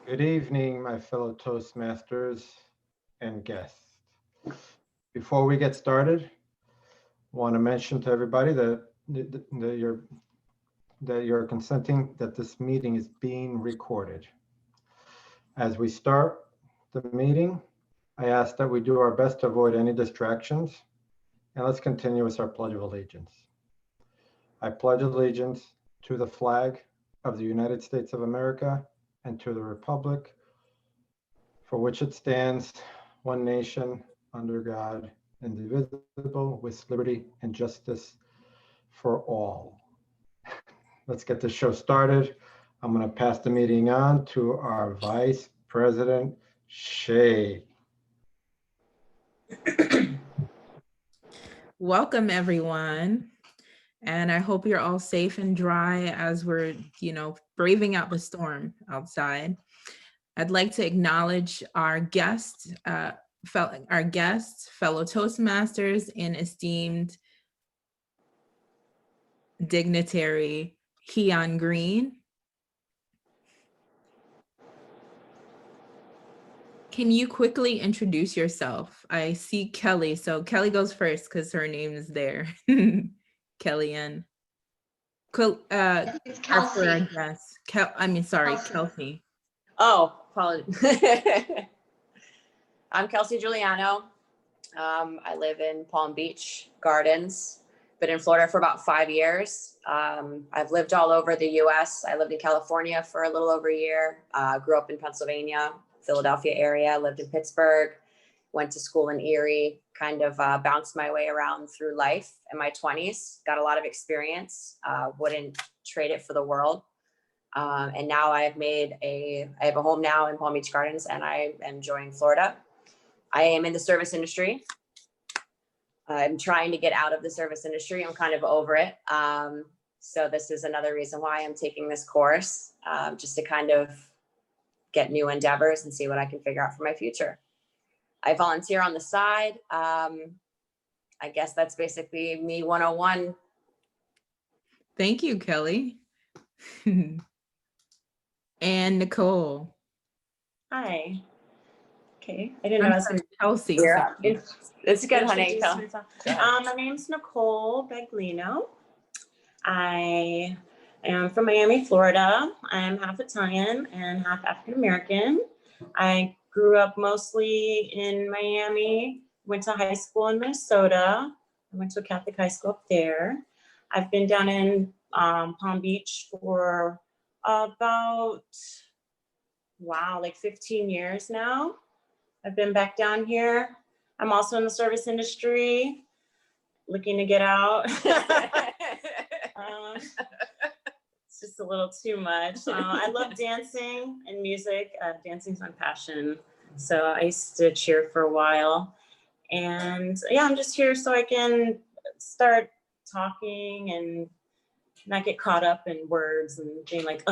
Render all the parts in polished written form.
Good evening, my fellow Toastmasters and guests. Before we get started, I want to mention to everybody that you're consenting that this meeting is being recorded. As we start the meeting, I ask that we do our best to avoid any distractions, and let's continue with our Pledge of Allegiance. I pledge allegiance to the flag of the United States of America and to the republic for which it stands, one nation, under God, indivisible, with liberty and justice for all. Let's get the show started. I'm going to pass the meeting on to our Vice President, Shay. Welcome, everyone. And I hope you're all safe and dry as we're, braving out the storm outside. I'd like to acknowledge our guests, fellow Toastmasters, and esteemed dignitary Keon Green. Can you quickly introduce yourself? I see Kelly, so Kelly goes first because her name is there. Kellyanne. It's Kelsey. Kelsey. Oh, apologies. I'm Kelsey Giuliano. I live in Palm Beach Gardens. Been in Florida for about 5 years. I've lived all over the U.S. I lived in California for a little over a year. Grew up in Pennsylvania, Philadelphia area. Lived in Pittsburgh. Went to school in Erie. Kind of bounced my way around through life in my 20s. Got a lot of experience. Wouldn't trade it for the world. And now I have a home now in Palm Beach Gardens, and I am enjoying Florida. I am in the service industry. I'm trying to get out of the service industry. I'm kind of over it. So this is another reason why I'm taking this course, just to kind of get new endeavors and see what I can figure out for my future. I volunteer on the side. I guess that's basically me 101. Thank you, Kelly. And Nicole. Hi. Okay. I didn't know I was going to Kelsey. Yeah. It's good, honey. My name's Nicole Baglino. I am from Miami, Florida. I'm half Italian and half African American. I grew up mostly in Miami, went to high school in Minnesota. I went to a Catholic high school up there. I've been down in Palm Beach for about, 15 years now. I've been back down here. I'm also in the service industry, looking to get out. It's just a little too much. I love dancing and music. Dancing's my passion. So I used to cheer for a while. And yeah, I'm just here so I can start talking and not get caught up in words and being like,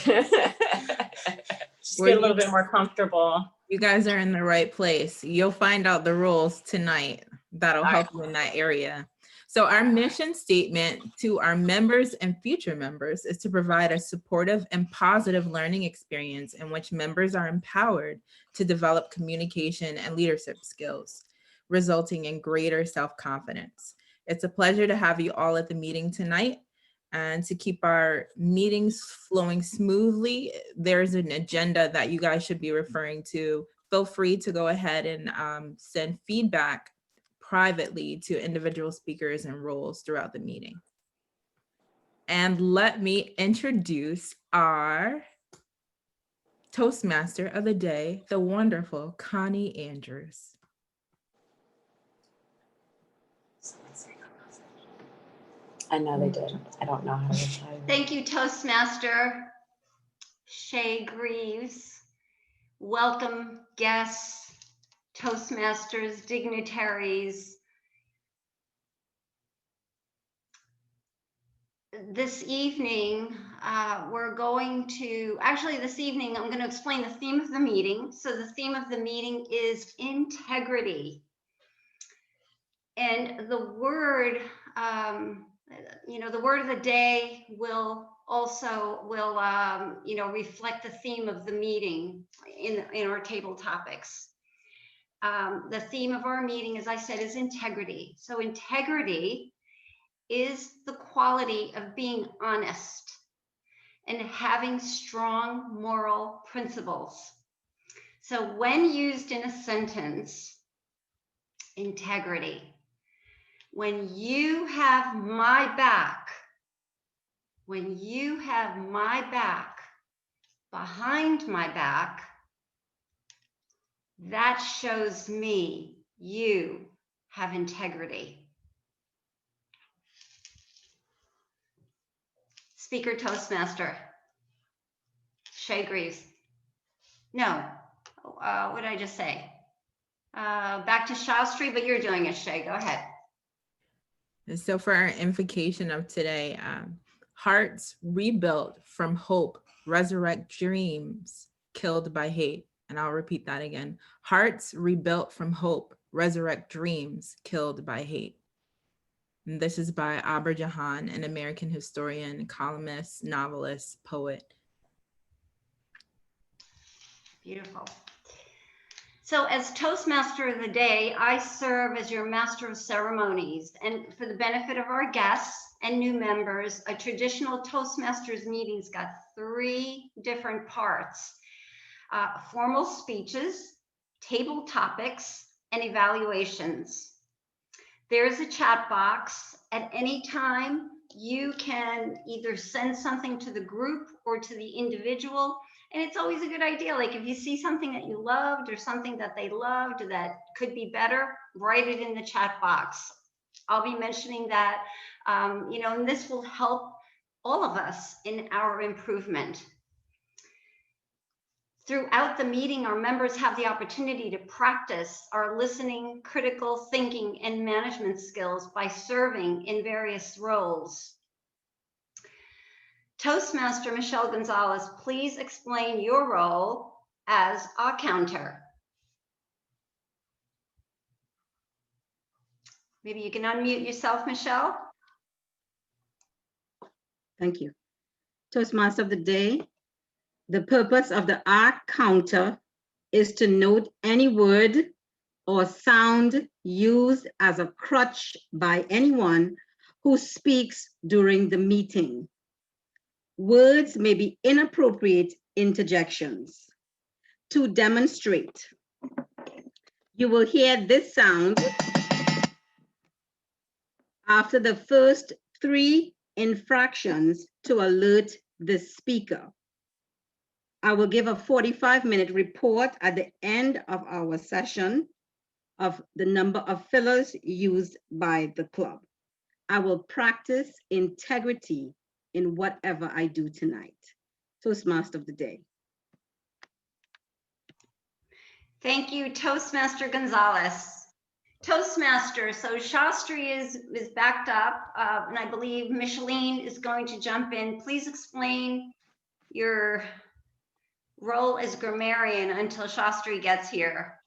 just get a little bit more comfortable. You guys are in the right place. You'll find out the rules tonight. That'll help you in that area. So our mission statement to our members and future members is to provide a supportive and positive learning experience in which members are empowered to develop communication and leadership skills, resulting in greater self-confidence. It's a pleasure to have you all at the meeting tonight. And to keep our meetings flowing smoothly, there's an agenda that you guys should be referring to. Feel free to go ahead and send feedback privately to individual speakers and roles throughout the meeting. And let me introduce our Toastmaster of the day, the wonderful Connie Andrews. I know they did. I don't know how to retire. Thank you, Toastmaster Shay Greaves. Welcome, guests, Toastmasters, dignitaries. This evening, I'm going to explain the theme of the meeting. So the theme of the meeting is integrity. And the word, the word of the day will also will, reflect the theme of the meeting in our table topics. The theme of our meeting, as I said, is integrity. So integrity is the quality of being honest and having strong moral principles. So when used in a sentence, integrity, when you have my back, when you have my back, behind my back, that shows me you have integrity. Speaker Toastmaster, Shay Greaves. No, what did I just say? Back to Shastri, but you're doing it, Shay, go ahead. And so for our invocation of today, hearts rebuilt from hope, resurrect dreams killed by hate. And I'll repeat that again. Hearts rebuilt from hope, resurrect dreams killed by hate. And this is by Abir Jahan, an American historian, columnist, novelist, poet. Beautiful. So as Toastmaster of the Day, I serve as your Master of Ceremonies. And for the benefit of our guests and new members, a traditional Toastmasters meeting's got 3 different parts. Formal speeches, table topics, and evaluations. There's a chat box. At any time, you can either send something to the group or to the individual. And it's always a good idea. Like if you see something that you loved or something that they loved that could be better, write it in the chat box. I'll be mentioning that, and this will help all of us in our improvement. Throughout the meeting, our members have the opportunity to practice our listening, critical thinking, and management skills by serving in various roles. Toastmaster Michelle Gonzalez, please explain your role as a counter. Maybe you can unmute yourself, Michelle. Thank you. Toastmaster of the Day. The purpose of the art counter is to note any word or sound used as a crutch by anyone who speaks during the meeting. Words may be inappropriate interjections. To demonstrate, you will hear this sound after the first 3 infractions to alert the speaker. I will give a 45-minute report at the end of our session of the number of fillers used by the club. I will practice integrity in whatever I do tonight. Toastmaster of the Day. Thank you, Toastmaster Gonzalez. Toastmaster, so Shastri is backed up, and I believe Micheline is going to jump in. Please explain your role as grammarian until Shastri gets here.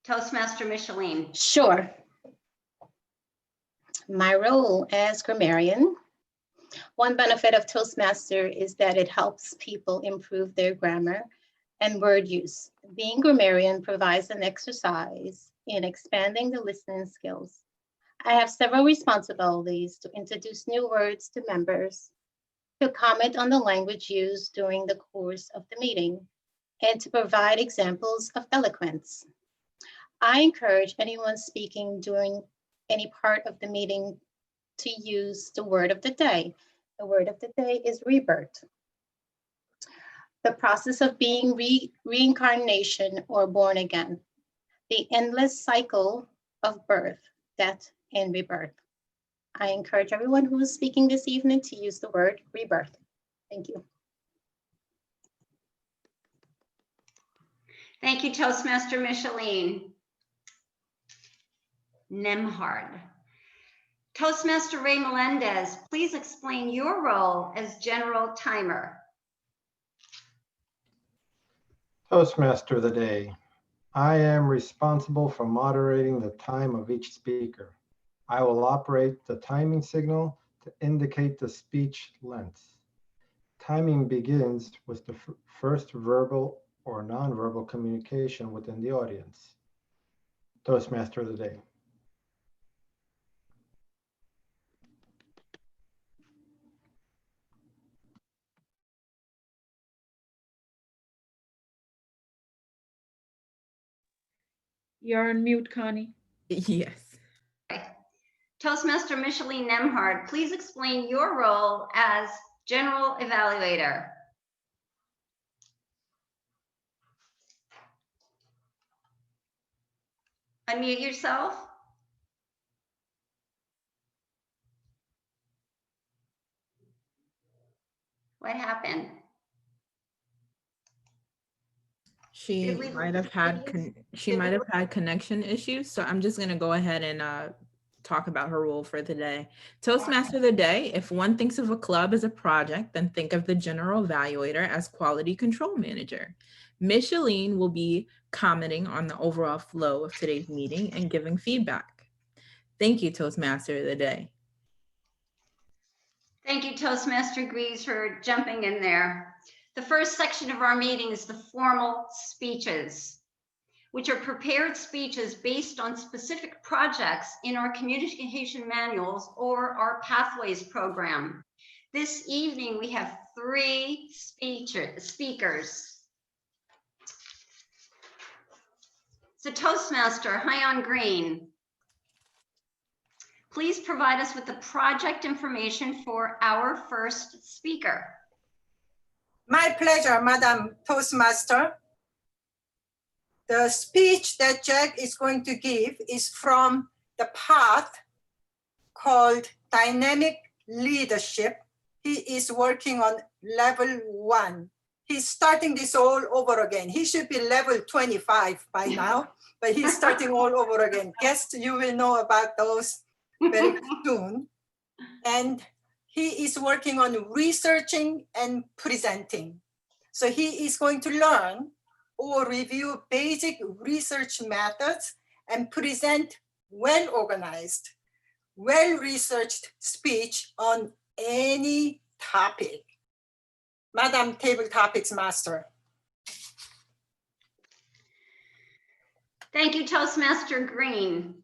Toastmaster Micheline. Sure. My role as grammarian, one benefit of Toastmaster is that it helps people improve their grammar and word use. Being grammarian provides an exercise in expanding the listening skills. I have several responsibilities to introduce new words to members, to comment on the language used during the course of the meeting, and to provide examples of eloquence. I encourage anyone speaking during any part of the meeting to use the word of the day. The word of the day is rebirth. The process of being reincarnation or born again. The endless cycle of birth, death, and rebirth. I encourage everyone who is speaking this evening to use the word rebirth. Thank you. Thank you, Toastmaster Micheline. Nemhard. Toastmaster Ray Melendez, please explain your role as general timer. Toastmaster of the Day. I am responsible for moderating the time of each speaker. I will operate the timing signal to indicate the speech length. Timing begins with the first verbal or nonverbal communication within the audience. Toastmaster of the day. You're on mute, Connie. Yes. Toastmaster Micheline Nemhard, please explain your role as general evaluator. Unmute yourself. What happened? She Did we might have lose had you? she Did might we have had connection issues. So I'm just gonna go ahead and talk about her role for the day. Toastmaster of the day. If one thinks of a club as a project, then think of the general evaluator as quality control manager. Micheline will be commenting on the overall flow of today's meeting and giving feedback. Thank you, Toastmaster of the day. Thank you, Toastmaster Greaves, for jumping in there. The first section of our meeting is the formal speeches, which are prepared speeches based on specific projects in our communication manuals or our Pathways program. This evening, we have 3 speakers. So Toastmaster, Hyon Green, please provide us with the project information for our first speaker. My pleasure, Madam Toastmaster. The speech that Jack is going to give is from the part called Dynamic Leadership. He is working on level 1. He's starting this all over again. He should be level 25 by now, but he's starting all over again. Guests, you will know about those very soon. And he is working on researching and presenting. So he is going to learn or review basic research methods and present well-organized, well-researched speech on any topic. Madam Table Topics Master. Thank you, Toastmaster Green.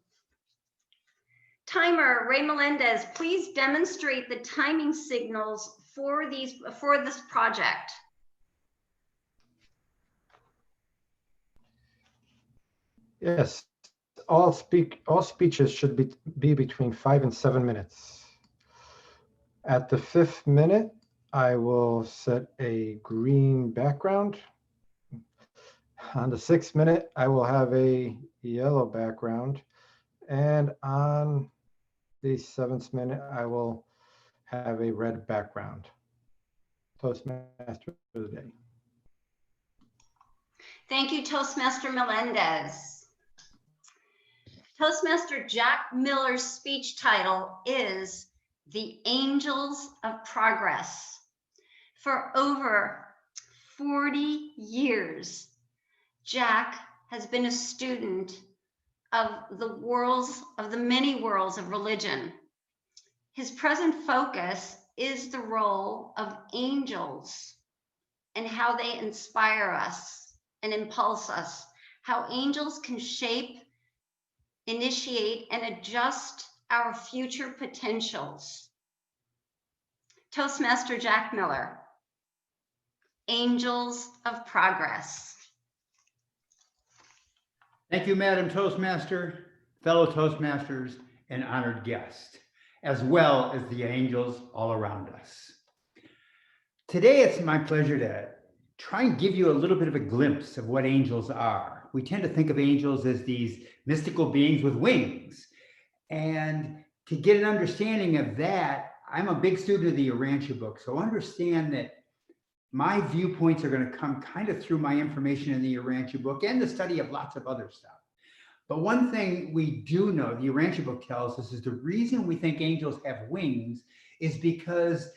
Timer, Ray Melendez, please demonstrate the timing signals for this project. Yes, all speeches should be between 5 and 7 minutes. At the 5th minute, I will set a green background. On the 6th minute, I will have a yellow background. And on the 7th minute, I will have a red background. Toastmaster of the day. Thank you, Toastmaster Melendez. Toastmaster Jack Miller's speech title is The Angels of Progress. For over 40 years, Jack has been a student of the many worlds of religion. His present focus is the role of angels and how they inspire us and impulse us, how angels can shape, initiate, and adjust our future potentials. Toastmaster Jack Miller, Angels of Progress. Thank you, Madam Toastmaster, fellow Toastmasters, and honored guest, as well as the angels all around us. Today, it's my pleasure to try and give you a little bit of a glimpse of what angels are. We tend to think of angels as these mystical beings with wings. And to get an understanding of that, I'm a big student of the Urantia book, so understand that my viewpoints are going to come kind of through my information in the Urantia book and the study of lots of other stuff. But one thing we do know, the Urantia book tells us, is the reason we think angels have wings is because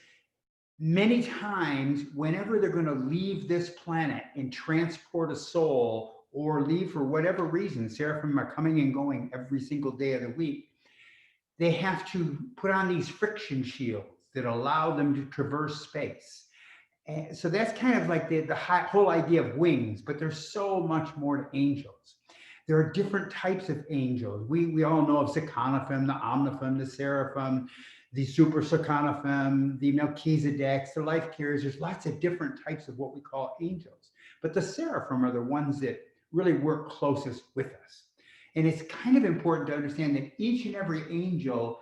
many times, whenever they're going to leave this planet and transport a soul or leave for whatever reason, seraphim are coming and going every single day of the week, they have to put on these friction shields that allow them to traverse space. And so that's kind of like the whole idea of wings, but there's so much more to angels. There are different types of angels. We all know of Sekanophim, the Omniphim, the Seraphim, the Super Sekanophim, the Melchizedeks, the life carriers. There's lots of different types of what we call angels. But the Seraphim are the ones that really work closest with us. And it's kind of important to understand that each and every angel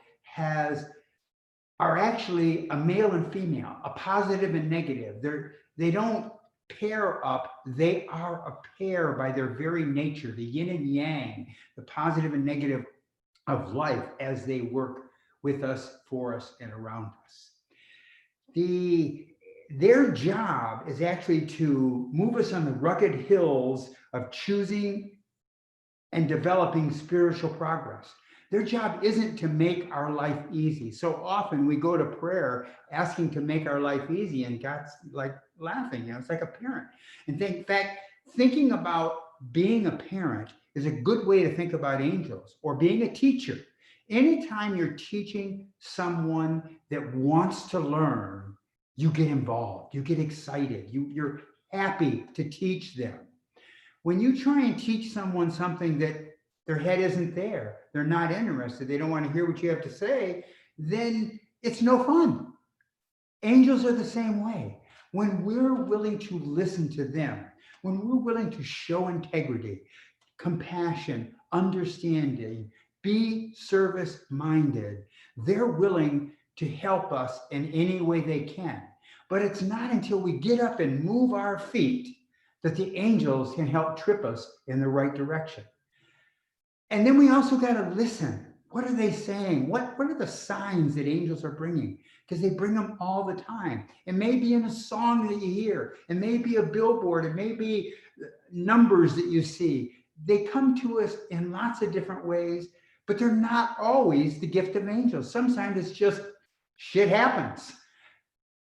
are actually a male and female, a positive and negative. They don't pair up, they are a pair by their very nature, the yin and yang, the positive and negative of life as they work with us, for us, and around us. Their job is actually to move us on the rugged hills of choosing and developing spiritual progress. Their job isn't to make our life easy. So often we go to prayer asking to make our life easy, and God's like laughing. It's like a parent. And in fact, thinking about being a parent is a good way to think about angels, or being a teacher. Anytime you're teaching someone that wants to learn, you get involved, you get excited, you're happy to teach them. When you try and teach someone something that their head isn't there, they're not interested, they don't want to hear what you have to say, then it's no fun. Angels are the same way. When we're willing to listen to them, when we're willing to show integrity, compassion, understanding, be service-minded, they're willing to help us in any way they can. But it's not until we get up and move our feet that the angels can help trip us in the right direction. And then we also got to listen. What are they saying? What are the signs that angels are bringing? Because they bring them all the time. It may be in a song that you hear. It may be a billboard. It may be numbers that you see. They come to us in lots of different ways, but they're not always the gift of angels. Sometimes it's just shit happens.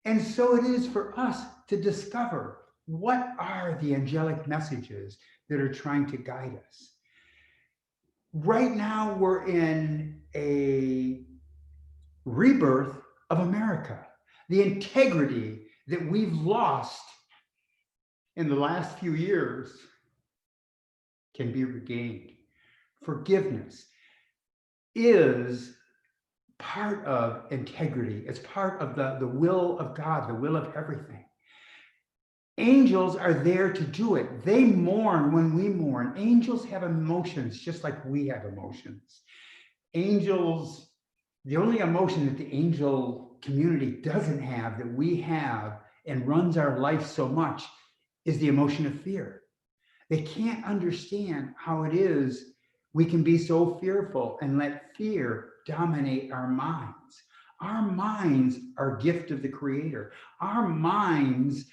And so it is for us to discover, what are the angelic messages that are trying to guide us? Right now, we're in a rebirth of America. The integrity that we've lost in the last few years can be regained. Forgiveness is part of integrity. It's part of the will of God, the will of everything. Angels are there to do it. They mourn when we mourn. Angels have emotions just like we have emotions. Angels, the only emotion that the angel community doesn't have that we have and runs our life so much is the emotion of fear. They can't understand how it is we can be so fearful and let fear dominate our minds. Our minds are a gift of the Creator. Our minds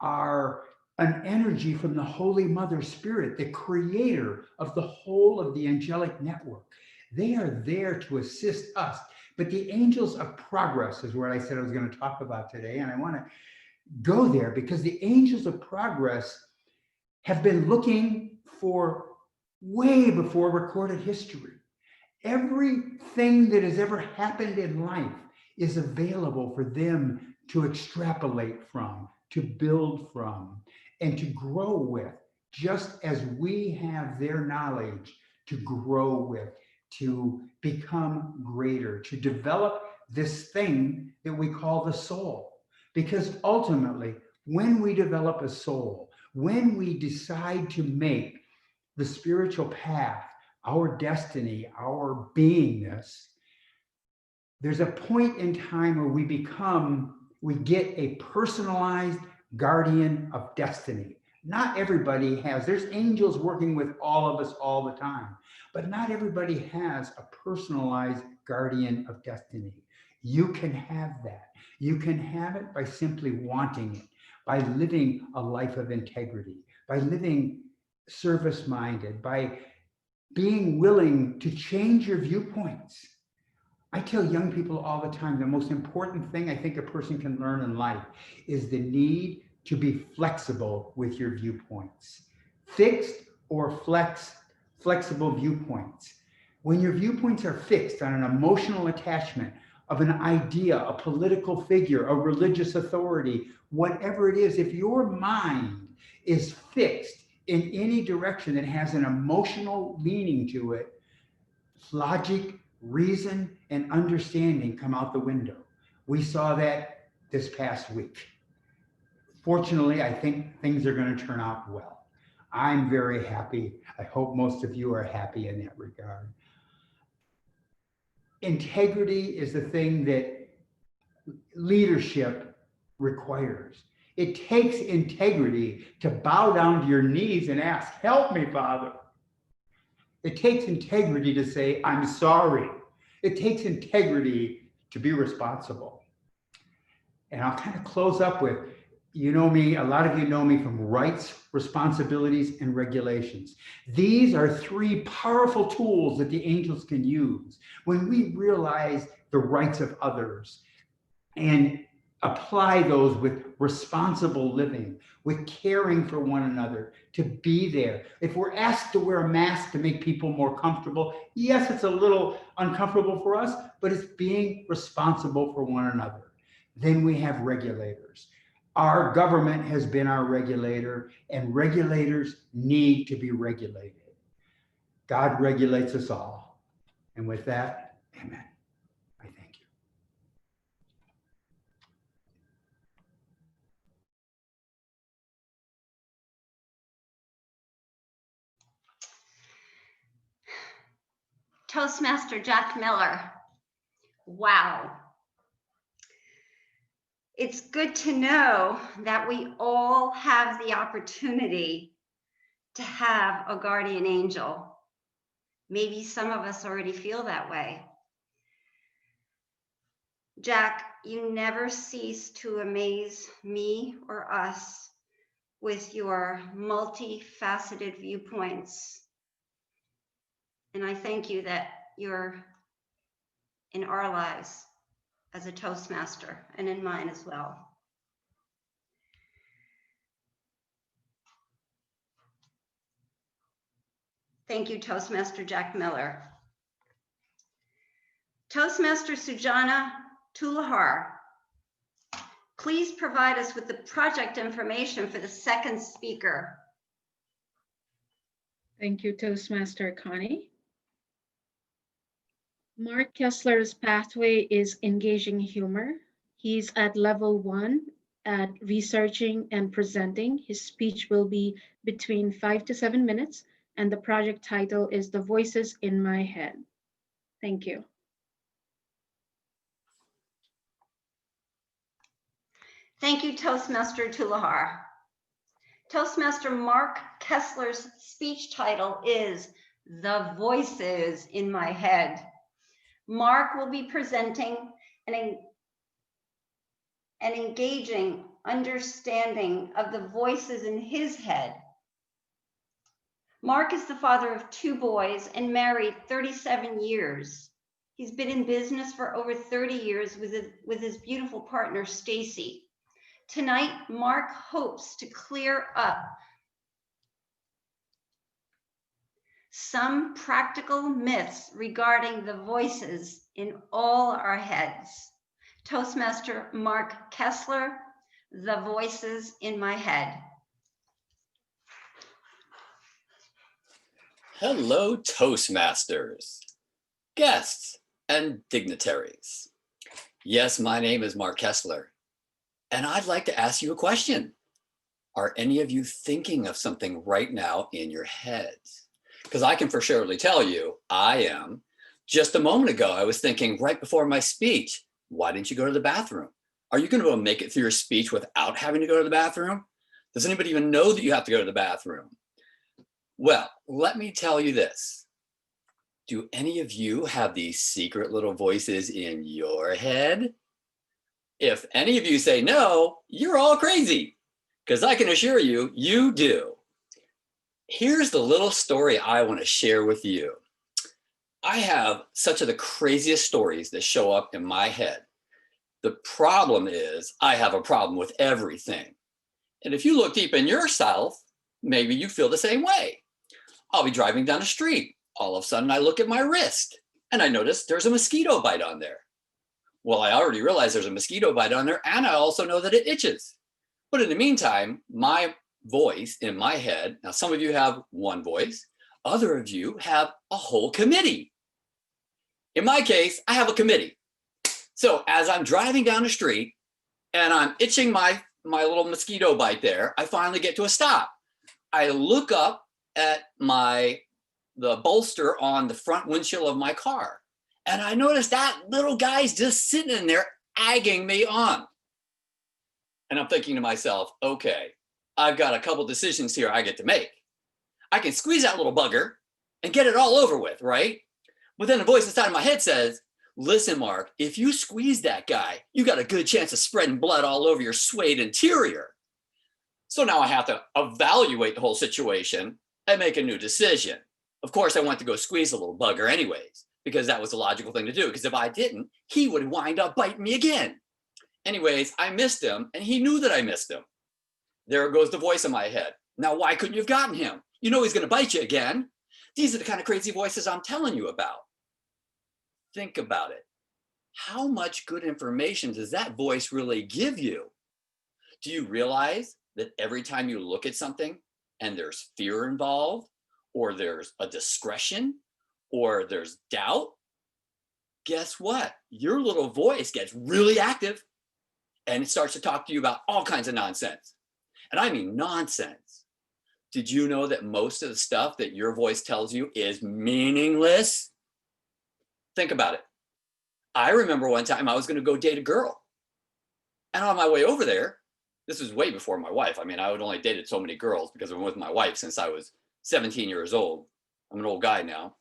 are an energy from the Holy Mother Spirit, the creator of the whole of the angelic network. They are there to assist us. But the angels of progress is what I said I was going to talk about today. And I want to go there because the angels of progress have been looking for way before recorded history. Everything that has ever happened in life is available for them to extrapolate from, to build from, and to grow with, just as we have their knowledge to grow with, to become greater, to develop this thing that we call the soul. Because ultimately, when we develop a soul, when we decide to make the spiritual path our destiny, our beingness, there's a point in time where we get a personalized guardian of destiny. Not everybody has, there's angels working with all of us all the time, but not everybody has a personalized guardian of destiny. You can have that. You can have it by simply wanting it, by living a life of integrity, by living service-minded, by being willing to change your viewpoints. I tell young people all the time, the most important thing I think a person can learn in life is the need to be flexible with your viewpoints. Fixed or flexible viewpoints. When your viewpoints are fixed on an emotional attachment of an idea, a political figure, a religious authority, whatever it is, if your mind is fixed in any direction that has an emotional meaning to it, logic, reason, and understanding come out the window. We saw that this past week. Fortunately, I think things are going to turn out well. I'm very happy. I hope most of you are happy in that regard. Integrity is the thing that leadership requires. It takes integrity to bow down to your knees and ask, help me, Father. It takes integrity to say, I'm sorry. It takes integrity to be responsible. And I'll kind of close up with, you know me, a lot of you know me from rights, responsibilities, and regulations. These are three powerful tools that the angels can use when we realize the rights of others and apply those with responsible living, with caring for one another, to be there. If we're asked to wear a mask to make people more comfortable, yes, it's a little uncomfortable for us, but it's being responsible for one another. Then we have regulators. Our government has been our regulator, and regulators need to be regulated. God regulates us all. And with that, amen. I thank you. Toastmaster Jack Miller. Wow. It's good to know that we all have the opportunity to have a guardian angel. Maybe some of us already feel that way. Jack, you never cease to amaze me or us with your multifaceted viewpoints. And I thank you that you're in our lives as a Toastmaster and in mine as well. Thank you, Toastmaster Jack Miller. Toastmaster Sujana Tulahar, please provide us with the project information for the second speaker. Thank you, Toastmaster Connie. Mark Kessler's pathway is engaging humor. He's at level 1 at researching and presenting. His speech will be between 5 to 7 minutes, and the project title is The Voices in My Head. Thank you. Thank you, Toastmaster Tulahar. Toastmaster Mark Kessler's speech title is The Voices in My Head. Mark will be presenting an engaging understanding of the voices in his head. Mark is the father of 2 boys and married 37 years. He's been in business for over 30 years with his beautiful partner, Stacy. Tonight, Mark hopes to clear up some practical myths regarding the voices in all our heads. Toastmaster Mark Kessler, The Voices in My Head. Hello, Toastmasters, guests, and dignitaries. Yes, my name is Mark Kessler, and I'd like to ask you a question. Are any of you thinking of something right now in your heads? Because I can for surely tell you, I am. Just a moment ago, I was thinking right before my speech, why didn't you go to the bathroom? Are you going to be able to make it through your speech without having to go to the bathroom? Does anybody even know that you have to go to the bathroom? Well, let me tell you this. Do any of you have these secret little voices in your head? If any of you say no, you're all crazy, because I can assure you, you do. Here's the little story I want to share with you. I have such of the craziest stories that show up in my head. The problem is I have a problem with everything. And if you look deep in yourself, maybe you feel the same way. I'll be driving down the street All of a sudden I look at my wrist and I notice there's a mosquito bite on there. Well, I already realized there's a mosquito bite on there, and I also know that it itches. But in the meantime, my voice in my head, now some of you have one voice, other of you have a whole committee. In my case, I have a committee. So as I'm driving down the street and I'm itching my little mosquito bite there, I finally get to a stop. I look up at the bolster on the front windshield of my car, and I notice that little guy's just sitting in there egging me on. And I'm thinking to myself, okay, I've got a couple decisions here I get to make. I can squeeze that little bugger and get it all over with, right? But then a voice inside of my head says, listen, Mark, if you squeeze that guy, you got a good chance of spreading blood all over your suede interior. So now I have to evaluate the whole situation and make a new decision. Of course, I went to go squeeze the little bugger anyways, because that was the logical thing to do. Because if I didn't, he would wind up biting me again. Anyways, I missed him, and he knew that I missed him. There goes the voice in my head. Now, why couldn't you have gotten him? You know he's going to bite you again. These are the kind of crazy voices I'm telling you about. Think about it. How much good information does that voice really give you? Do you realize that every time you look at something and there's fear involved, or there's a discretion, or there's doubt, guess what? Your little voice gets really active and it starts to talk to you about all kinds of nonsense. And I mean nonsense. Did you know that most of the stuff that your voice tells you is meaningless? Think about it. I remember one time I was going to go date a girl. And on my way over there, this was way before my wife. I mean, I had only dated so many girls because I've been with my wife since I was 17 years old. I'm an old guy now.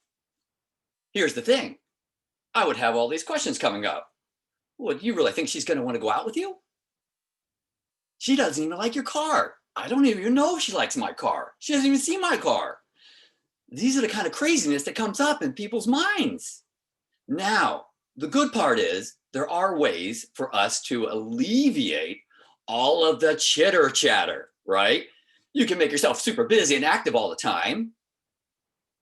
Here's the thing. I would have all these questions coming up. Well, do you really think she's going to want to go out with you? She doesn't even like your car. I don't even know if she likes my car. She doesn't even see my car. These are the kind of craziness that comes up in people's minds. Now, the good part is there are ways for us to alleviate all of the chitter chatter, right? You can make yourself super busy and active all the time.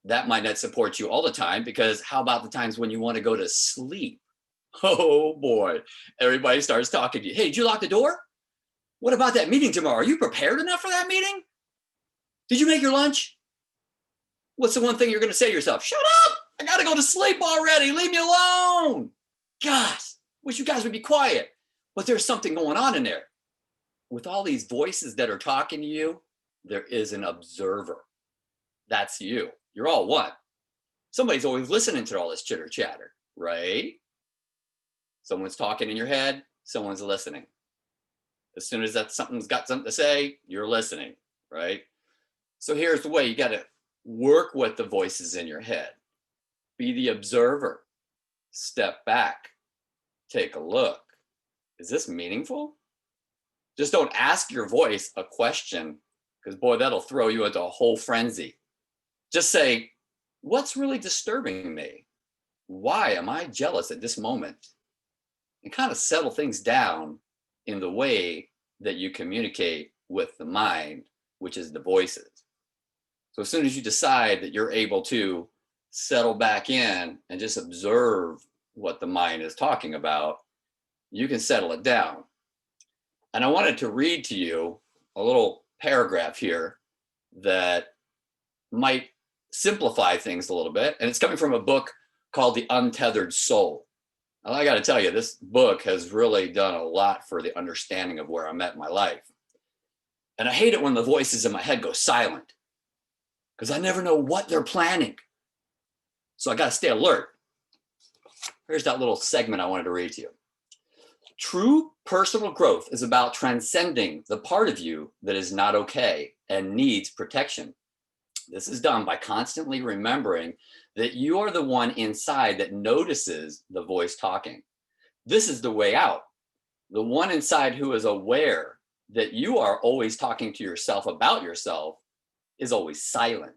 That might not support you all the time, because how about the times when you want to go to sleep? Oh boy, everybody starts talking to you. Hey, did you lock the door? What about that meeting tomorrow? Are you prepared enough for that meeting? Did you make your lunch? What's the one thing you're going to say to yourself? Shut up! I got to go to sleep already. Leave me alone. Gosh, wish you guys would be quiet. But there's something going on in there. With all these voices that are talking to you, there is an observer. That's you. You're all one. Somebody's always listening to all this chitter chatter, right? Someone's talking in your head, someone's listening. As soon as something's got something to say, you're listening, right? So here's the way. You got to work with the voices in your head. Be the observer. Step back. Take a look. Is this meaningful? Just don't ask your voice a question, because boy, that'll throw you into a whole frenzy. Just say, what's really disturbing me? Why am I jealous at this moment? And kind of settle things down in the way that you communicate with the mind, which is the voices. So as soon as you decide that you're able to settle back in and just observe what the mind is talking about, you can settle it down. And I wanted to read to you a little paragraph here that might simplify things a little bit. And it's coming from a book called The Untethered Soul. And I got to tell you, this book has really done a lot for the understanding of where I'm at in my life. And I hate it when the voices in my head go silent, because I never know what they're planning. So I got to stay alert. Here's that little segment I wanted to read to you. True personal growth is about transcending the part of you that is not okay and needs protection. This is done by constantly remembering that you are the one inside that notices the voice talking. This is the way out. The one inside who is aware that you are always talking to yourself about yourself is always silent.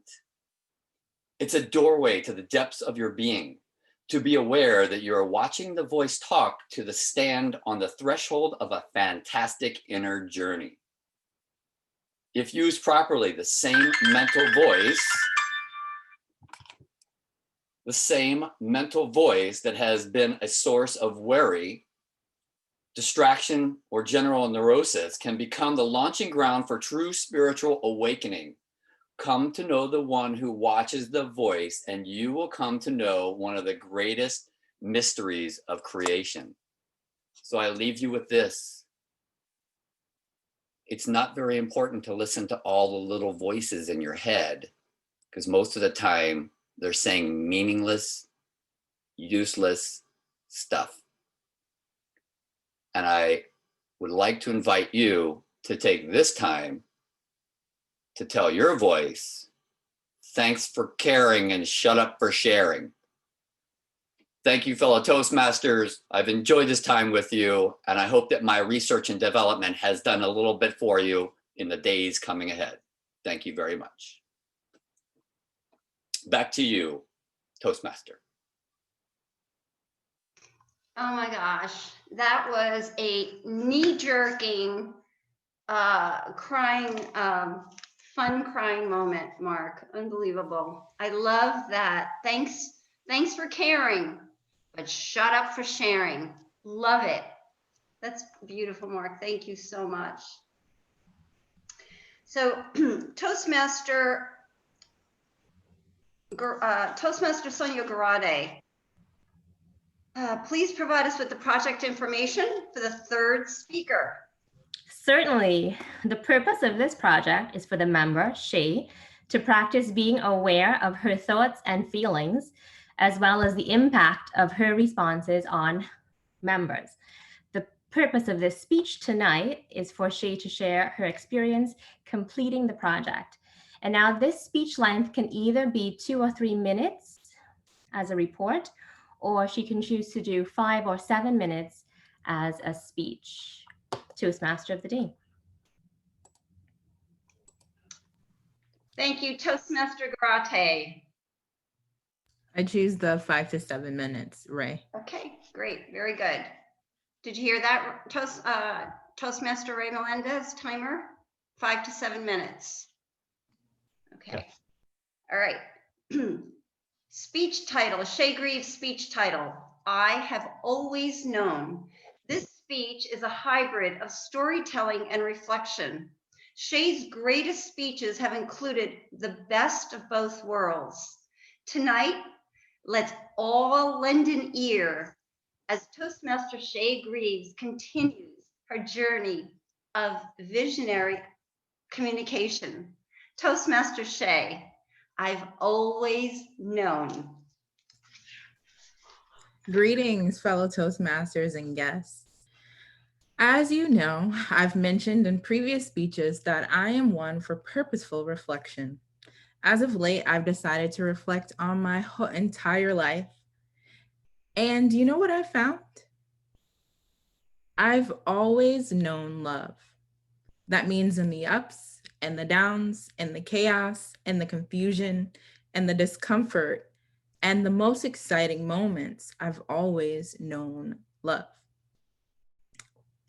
It's a doorway to the depths of your being, to be aware that you're watching the voice talk to the stand on the threshold of a fantastic inner journey. If used properly, the same mental voice The same mental voice that has been a source of worry, distraction, or general neurosis can become the launching ground for true spiritual awakening. Come to know the one who watches the voice, and you will come to know one of the greatest mysteries of creation. So I leave you with this. It's not very important to listen to all the little voices in your head, because most of the time they're saying meaningless, useless stuff. And I would like to invite you to take this time to tell your voice, thanks for caring and shut up for sharing. Thank you, fellow Toastmasters. I've enjoyed this time with you, and I hope that my research and development has done a little bit for you in the days coming ahead. Thank you very much. Back to you, Toastmaster. Oh my gosh, that was a knee-jerking, crying, fun crying moment, Mark. Unbelievable. I love that. Thanks for caring, but shut up for sharing. Love it. That's beautiful, Mark. Thank you so much. So Toastmaster Sonia Garade, please provide us with the project information for the third speaker. Certainly. The purpose of this project is for the member, Shay, to practice being aware of her thoughts and feelings, as well as the impact of her responses on members. The purpose of this speech tonight is for Shay to share her experience completing the project. And now this speech length can either be 2 or 3 minutes as a report, or she can choose to do 5 or 7 minutes as a speech. Toastmaster of the day. Thank you, Toastmaster Garate. I choose the 5 to 7 minutes, Ray. Okay, great, very good. Did you hear that, Toastmaster Ray Melendez timer? 5 to 7 minutes. Okay, all right. Speech title, Shay Greaves' speech title, I Have Always Known. This speech is a hybrid of storytelling and reflection. Shay's greatest speeches have included the best of both worlds. Tonight, let's all lend an ear as Toastmaster Shay Greaves continues her journey of visionary communication. Toastmaster Shay, I've always known. Greetings, fellow Toastmasters and guests. As you know, I've mentioned in previous speeches that I am one for purposeful reflection. As of late, I've decided to reflect on my whole entire life. And you know what I found? I've always known love. That means in the ups and the downs and the chaos and the confusion and the discomfort and the most exciting moments, I've always known love.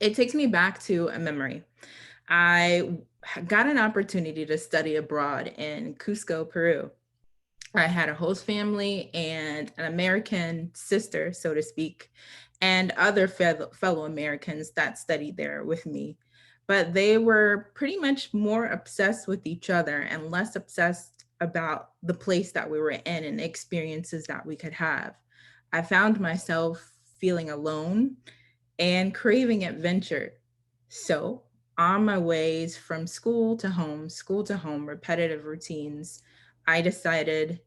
It takes me back to a memory. I got an opportunity to study abroad in Cusco, Peru. I had a host family and an American sister, so to speak, and other fellow Americans that studied there with me. But they were pretty much more obsessed with each other and less obsessed about the place that we were in and the experiences that we could have. I found myself feeling alone and craving adventure. So on my ways from school to home, repetitive routines, I decided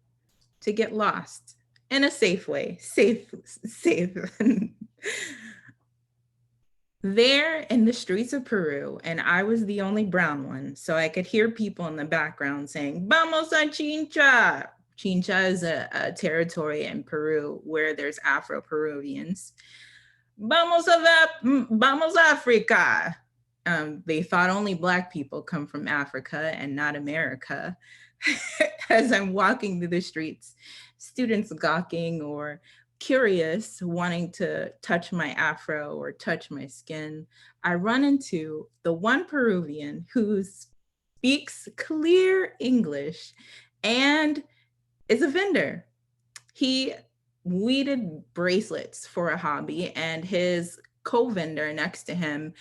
to get lost in a safe way, safe. There in the streets of Peru, and I was the only brown one, so I could hear people in the background saying, "Vamos a Chincha." Chincha is a territory in Peru where there's Afro-Peruvians. Vamos Africa. They thought only Black people come from Africa and not America. As I'm walking through the streets, students gawking or curious, wanting to touch my afro or touch my skin, I run into the one Peruvian who speaks clear English and is a vendor. He weeded bracelets for a hobby, and his co-vendor next to him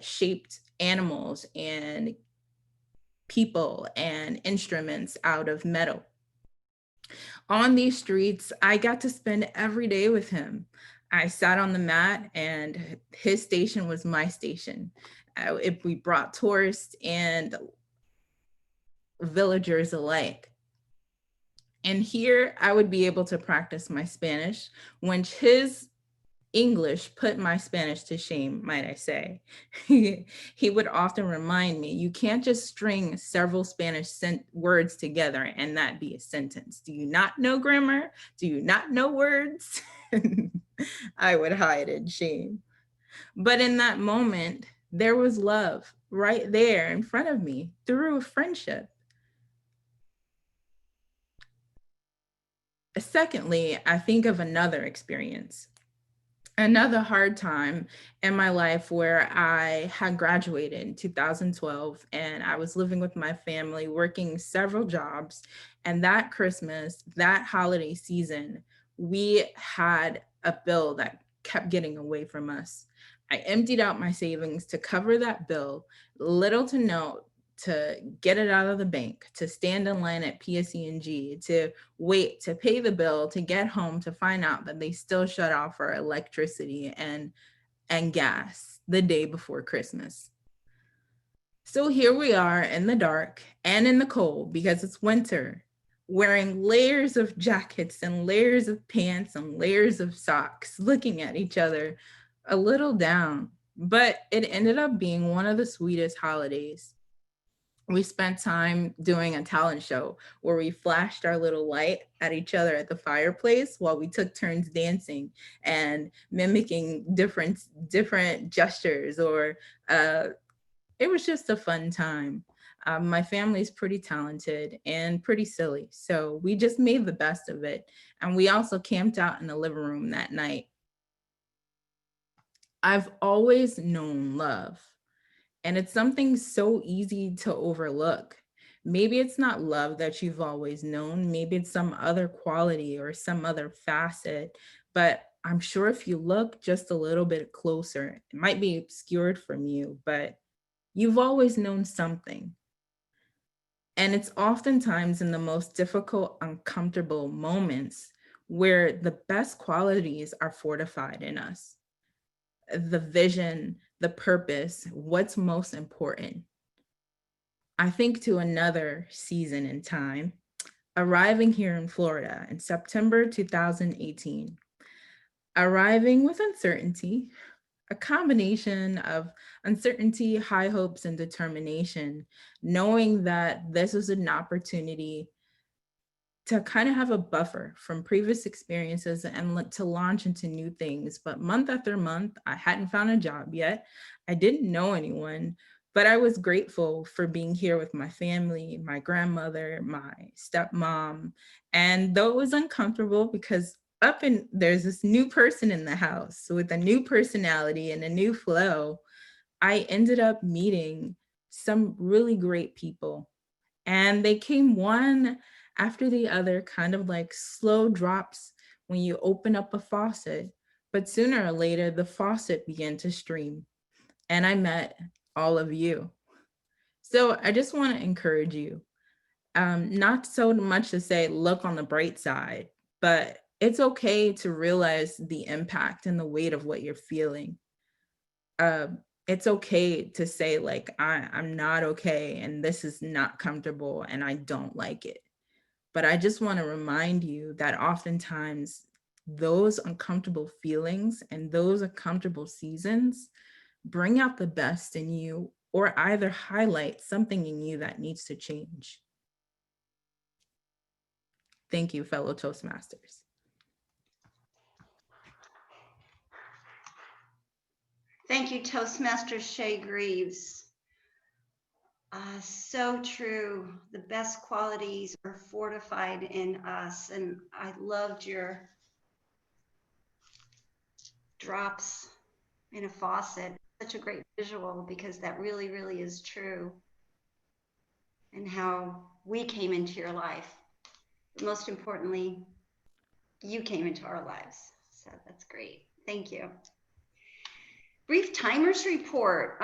shaped animals and people and instruments out of metal. On these streets, I got to spend every day with him. I sat on the mat, and his station was my station. If we brought tourists and villagers alike. And here I would be able to practice my Spanish, when his English put my Spanish to shame, might I say. He would often remind me, you can't just string several Spanish words together and that be a sentence. Do you not know grammar? Do you not know words? I would hide in shame. But in that moment, there was love right there in front of me through a friendship. Secondly, I think of another experience. Another hard time in my life where I had graduated in 2012, and I was living with my family, working several jobs. And that Christmas, that holiday season, we had a bill that kept getting away from us. I emptied out my savings to cover that bill, little to no to get it out of the bank, to stand in line at PSE&G, to wait to pay the bill, to get home to find out that they still shut off our electricity and gas the day before Christmas. So here we are in the dark and in the cold, because it's winter, wearing layers of jackets and layers of pants and layers of socks, looking at each other a little down. But it ended up being one of the sweetest holidays. We spent time doing a talent show where we flashed our little light at each other at the fireplace while we took turns dancing and mimicking different gestures, or it was just a fun time. My family's pretty talented and pretty silly, so we just made the best of it. And we also camped out in the living room that night. I've always known love. And it's something so easy to overlook. Maybe it's not love that you've always known. Maybe it's some other quality or some other facet. But I'm sure if you look just a little bit closer, it might be obscured from you, but you've always known something. And it's oftentimes in the most difficult, uncomfortable moments where the best qualities are fortified in us. The vision, the purpose, what's most important. I think to another season in time, arriving here in Florida in September 2018, arriving with uncertainty, a combination of uncertainty, high hopes, and determination, knowing that this was an opportunity to kind of have a buffer from previous experiences and to launch into new things. But month after month, I hadn't found a job yet. I didn't know anyone, but I was grateful for being here with my family, my grandmother, my stepmom. And though it was uncomfortable because there's this new person in the house with a new personality and a new flow, I ended up meeting some really great people. And they came one after the other, kind of like slow drops when you open up a faucet. But sooner or later, the faucet began to stream. And I met all of you. So I just want to encourage you, not so much to say, look on the bright side, but it's okay to realize the impact and the weight of what you're feeling. It's okay to say, like, I'm not okay, and this is not comfortable, and I don't like it. But I just want to remind you that oftentimes those uncomfortable feelings and those uncomfortable seasons bring out the best in you, or either highlight something in you that needs to change. Thank you, fellow Toastmasters. Thank you, Toastmaster Shay Greaves. So true. The best qualities are fortified in us. And I loved your drops in a faucet. Such a great visual, because that really, really is true. And how we came into your life. But most importantly, you came into our lives. So that's great. Thank you. Brief timers report.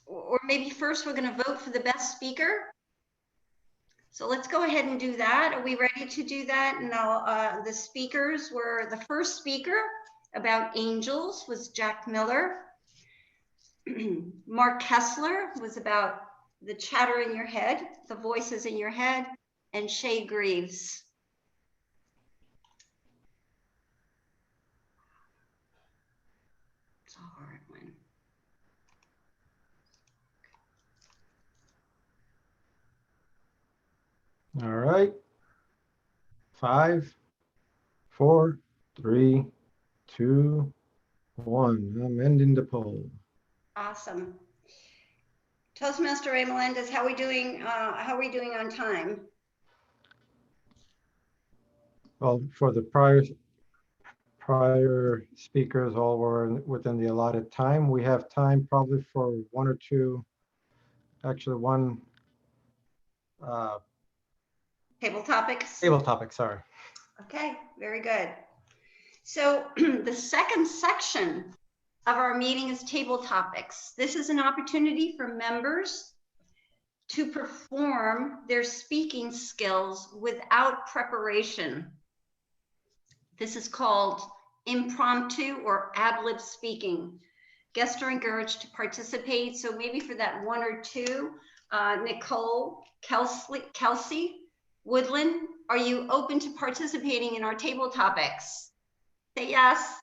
Or maybe first we're going to vote for the best speaker. So let's go ahead and do that. Are we ready to do that? No, the speakers were, the first speaker about angels was Jack Miller. Mark Kessler was about the chatter in your head, the voices in your head, and Shay Greaves. It's a hard one. All right. 5, 4, 3, 2, 1. I'm ending the poll. Awesome. Toastmaster Ray Melendez, how are we doing? How are we doing on time? Well, for the prior speakers, all were within the allotted time. We have time probably for one or two, actually one Table topics? table topic, sorry. Okay, very good. So the second section of our meeting is table topics. This is an opportunity for members to perform their speaking skills without preparation. This is called impromptu or ad-lib speaking. Guests are encouraged to participate. So maybe for that one or two, Nicole, Kelsey, Woodland, are you open to participating in our table topics? Say yes.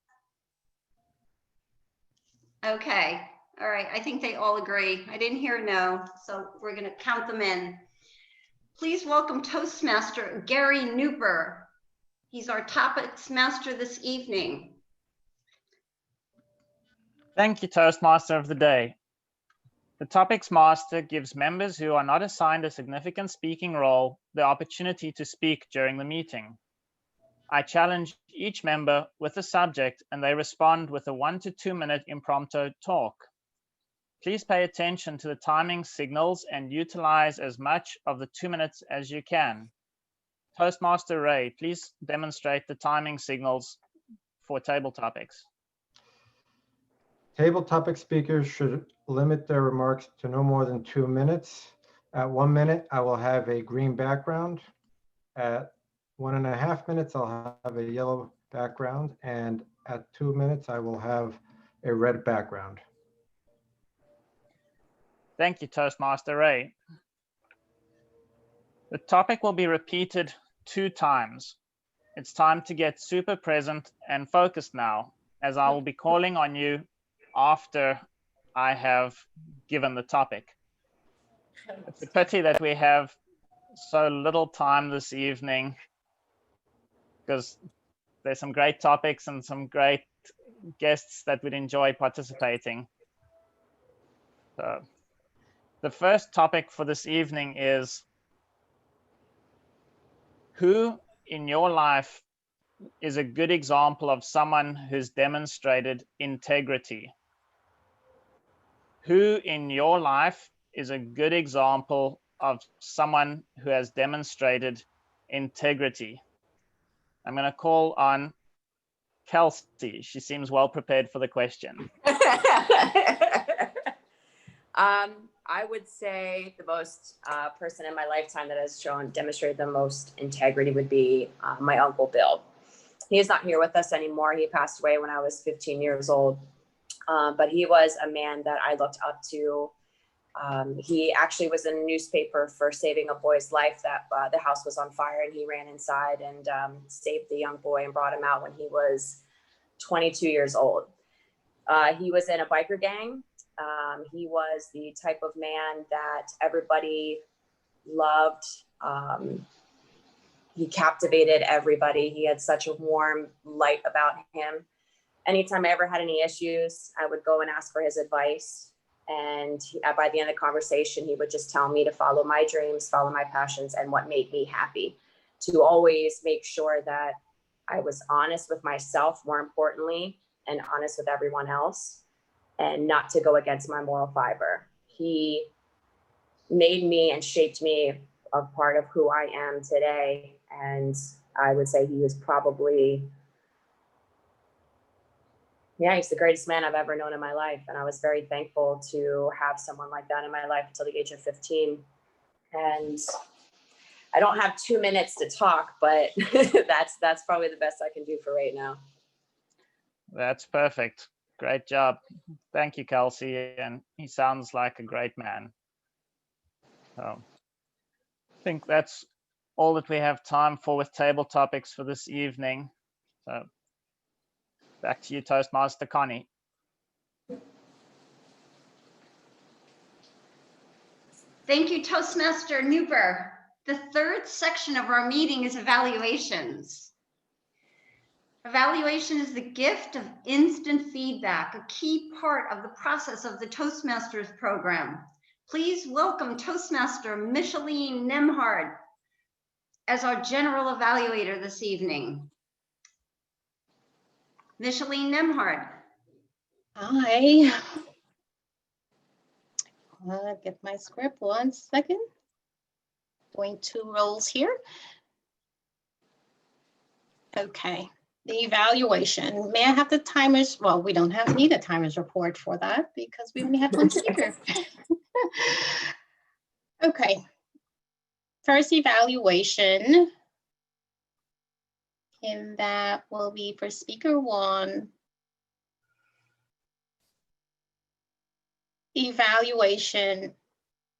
Okay, all right, I think they all agree. I didn't hear no, so we're gonna count them in. Please welcome Toastmaster Gary Nooper. He's our topics master this evening. Thank you, Toastmaster of the Day. The Topics Master gives members who are not assigned a significant speaking role the opportunity to speak during the meeting. I challenge each member with a subject and they respond with a 1 to 2 minute impromptu talk. Please pay attention to the timing signals and utilize as much of the 2 minutes as you can. Toastmaster Ray, please demonstrate the timing signals for table topics. Table topic speakers should limit their remarks to no more than 2 minutes. At 1 minute, I will have a green background. At 1.5 minutes, I'll have a yellow background. And at 2 minutes, I will have a red background. Thank you, Toastmaster Ray. The topic will be repeated 2 times. It's time to get super present and focused now, as I will be calling on you after I have given the topic. It's a pity that we have so little time this evening because there's some great topics and some great guests that would enjoy participating. So, the first topic for this evening is, who in your life is a good example of someone who's demonstrated integrity? Who in your life is a good example of someone who has demonstrated integrity? I'm going to call on Kelsey. She seems well prepared for the question. I would say the most person in my lifetime that has demonstrated the most integrity would be my Uncle Bill. He is not here with us anymore. He passed away when I was 15 years old. But he was a man that I looked up to. He actually was in a newspaper for saving a boy's life that the house was on fire, and he ran inside and saved the young boy and brought him out when he was 22 years old. He was in a biker gang. He was the type of man that everybody loved. He captivated everybody. He had such a warm light about him. Anytime I ever had any issues, I would go and ask for his advice. And by the end of the conversation, he would just tell me to follow my dreams, follow my passions, and what made me happy. To always make sure that I was honest with myself, more importantly, and honest with everyone else, and not to go against my moral fiber. He made me and shaped me a part of who I am today. And I would say he was probably, yeah, he's the greatest man I've ever known in my life. And I was very thankful to have someone like that in my life until the age of 15. And I don't have 2 minutes to talk, but that's probably the best I can do for right now. That's perfect. Great job. Thank you, Kelsey. And he sounds like a great man. So I think that's all that we have time for with table topics for this evening. So back to you, Toastmaster Connie. Thank you, Toastmaster Newber. The third section of our meeting is evaluations. Evaluation is the gift of instant feedback, a key part of the process of the Toastmasters program. Please welcome Toastmaster Micheline Nemhard as our general evaluator this evening. Micheline Nemhard. Hi. Get my script 1 second. Doing 2 roles here. Okay, the evaluation. May I have the timers? Well, we don't need a timers report for that because we only have 1 speaker. Okay, first evaluation. And that will be for speaker 1. Evaluation.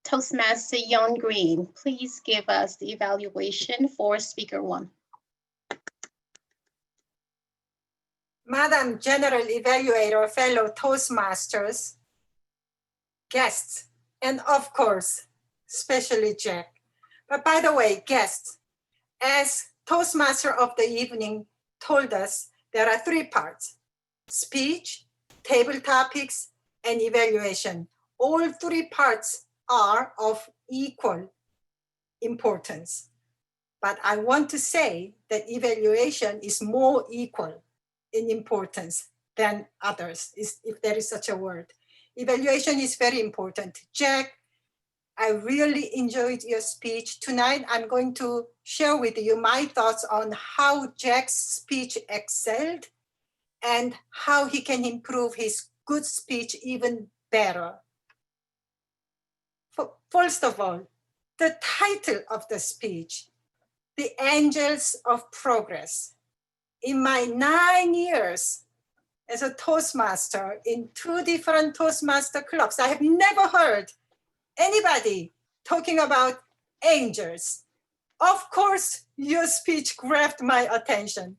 Toastmaster Young Green, please give us the evaluation for speaker 1. Madam General Evaluator, fellow Toastmasters, guests, and of course, especially Jack. But by the way, guests, as Toastmaster of the evening told us, there are 3 parts: speech, table topics, and evaluation. All 3 parts are of equal importance. But I want to say that evaluation is more equal in importance than others, if there is such a word. Evaluation is very important. Jack, I really enjoyed your speech. Tonight, I'm going to share with you my thoughts on how Jack's speech excelled and how he can improve his good speech even better. First of all, the title of the speech, The Angels of Progress. In my 9 years as a Toastmaster in 2 different Toastmaster clubs, I have never heard anybody talking about angels. Of course, your speech grabbed my attention.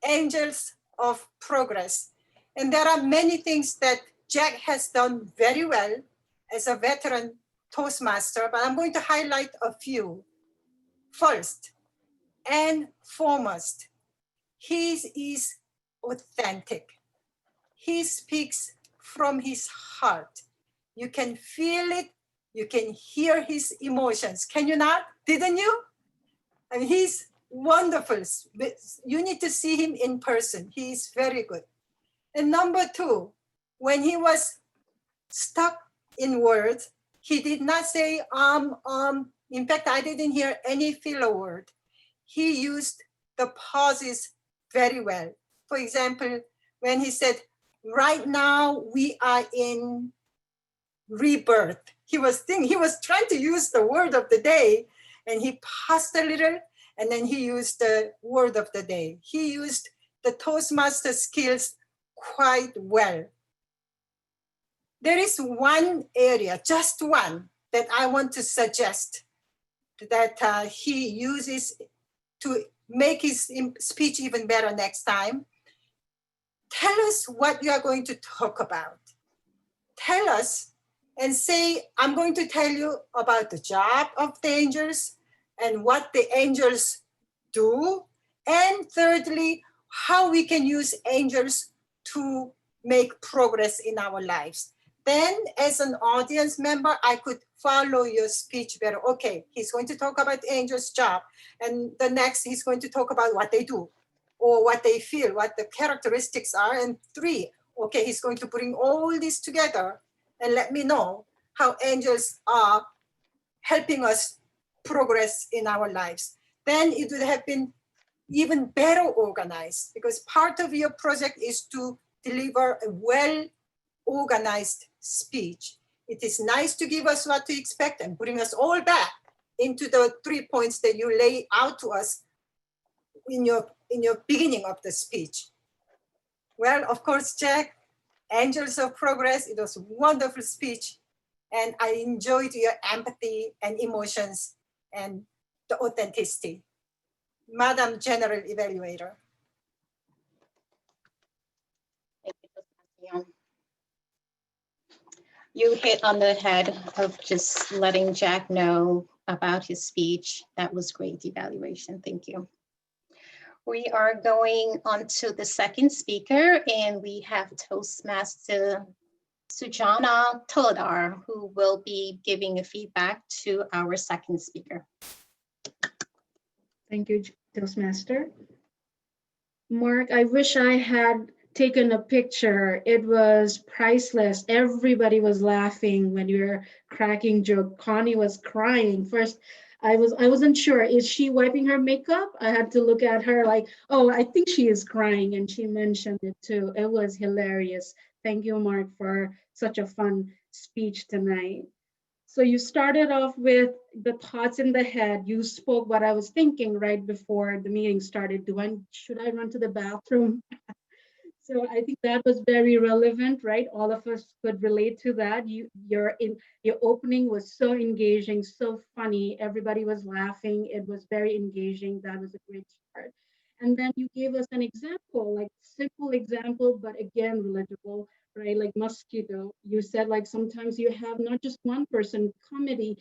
Angels of Progress. And there are many things that Jack has done very well as a veteran Toastmaster, but I'm going to highlight a few. First and foremost, he is authentic. He speaks from his heart. You can feel it. You can hear his emotions. Can you not? Didn't you? I mean, he's wonderful. You need to see him in person. He is very good. And number 2, when he was stuck in words, he did not say, in fact, I didn't hear any filler word. He used the pauses very well. For example, when he said, right now we are in rebirth. He was trying to use the word of the day, and he paused a little, and then he used the word of the day. He used the Toastmaster skills quite well. There is one area, just one, that I want to suggest that he uses to make his speech even better next time. Tell us what you are going to talk about. Tell us and say, I'm going to tell you about the job of the angels and what the angels do. And thirdly, how we can use angels to make progress in our lives. Then as an audience member, I could follow your speech better. Okay, he's going to talk about the angel's job. And the next, he's going to talk about what they do or what they feel, what the characteristics are. And 3, okay, he's going to bring all this together and let me know how angels are helping us progress in our lives. Then it would have been even better organized, because part of your project is to deliver a well-organized speech. It is nice to give us what to expect and bring us all back into the 3 points that you lay out to us in your beginning of the speech. Well, of course, Jack, Angels of Progress, it was a wonderful speech. And I enjoyed your empathy and emotions and the authenticity. Madam General Evaluator. Thank you, Toastmaster. You hit on the head of just letting Jack know about his speech. That was great evaluation. Thank you. We are going on to the second speaker, and we have Toastmaster Sujana Toladar, who will be giving a feedback to our second speaker. Thank you, Toastmaster. Mark, I wish I had taken a picture. It was priceless. Everybody was laughing when you were cracking joke. Connie was crying. First, I wasn't sure, is she wiping her makeup? I had to look at her like, oh, I think she is crying, and she mentioned it too. It was hilarious. Thank you, Mark, for such a fun speech tonight. So you started off with the thoughts in the head. You spoke what I was thinking right before the meeting started. Should I run to the bathroom? So I think that was very relevant, right? All of us could relate to that. Your opening was so engaging, so funny. Everybody was laughing. It was very engaging. That was a great start. And then you gave us an example, like simple example, but again, relatable, right? Like mosquito. You said like sometimes you have not just one person, committee,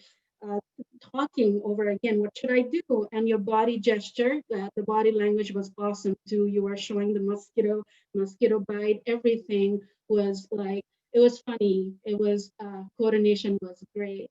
talking over again, what should I do? And your body gesture, the body language was awesome too. You were showing the mosquito bite, everything was like, it was funny. It was, coordination was great.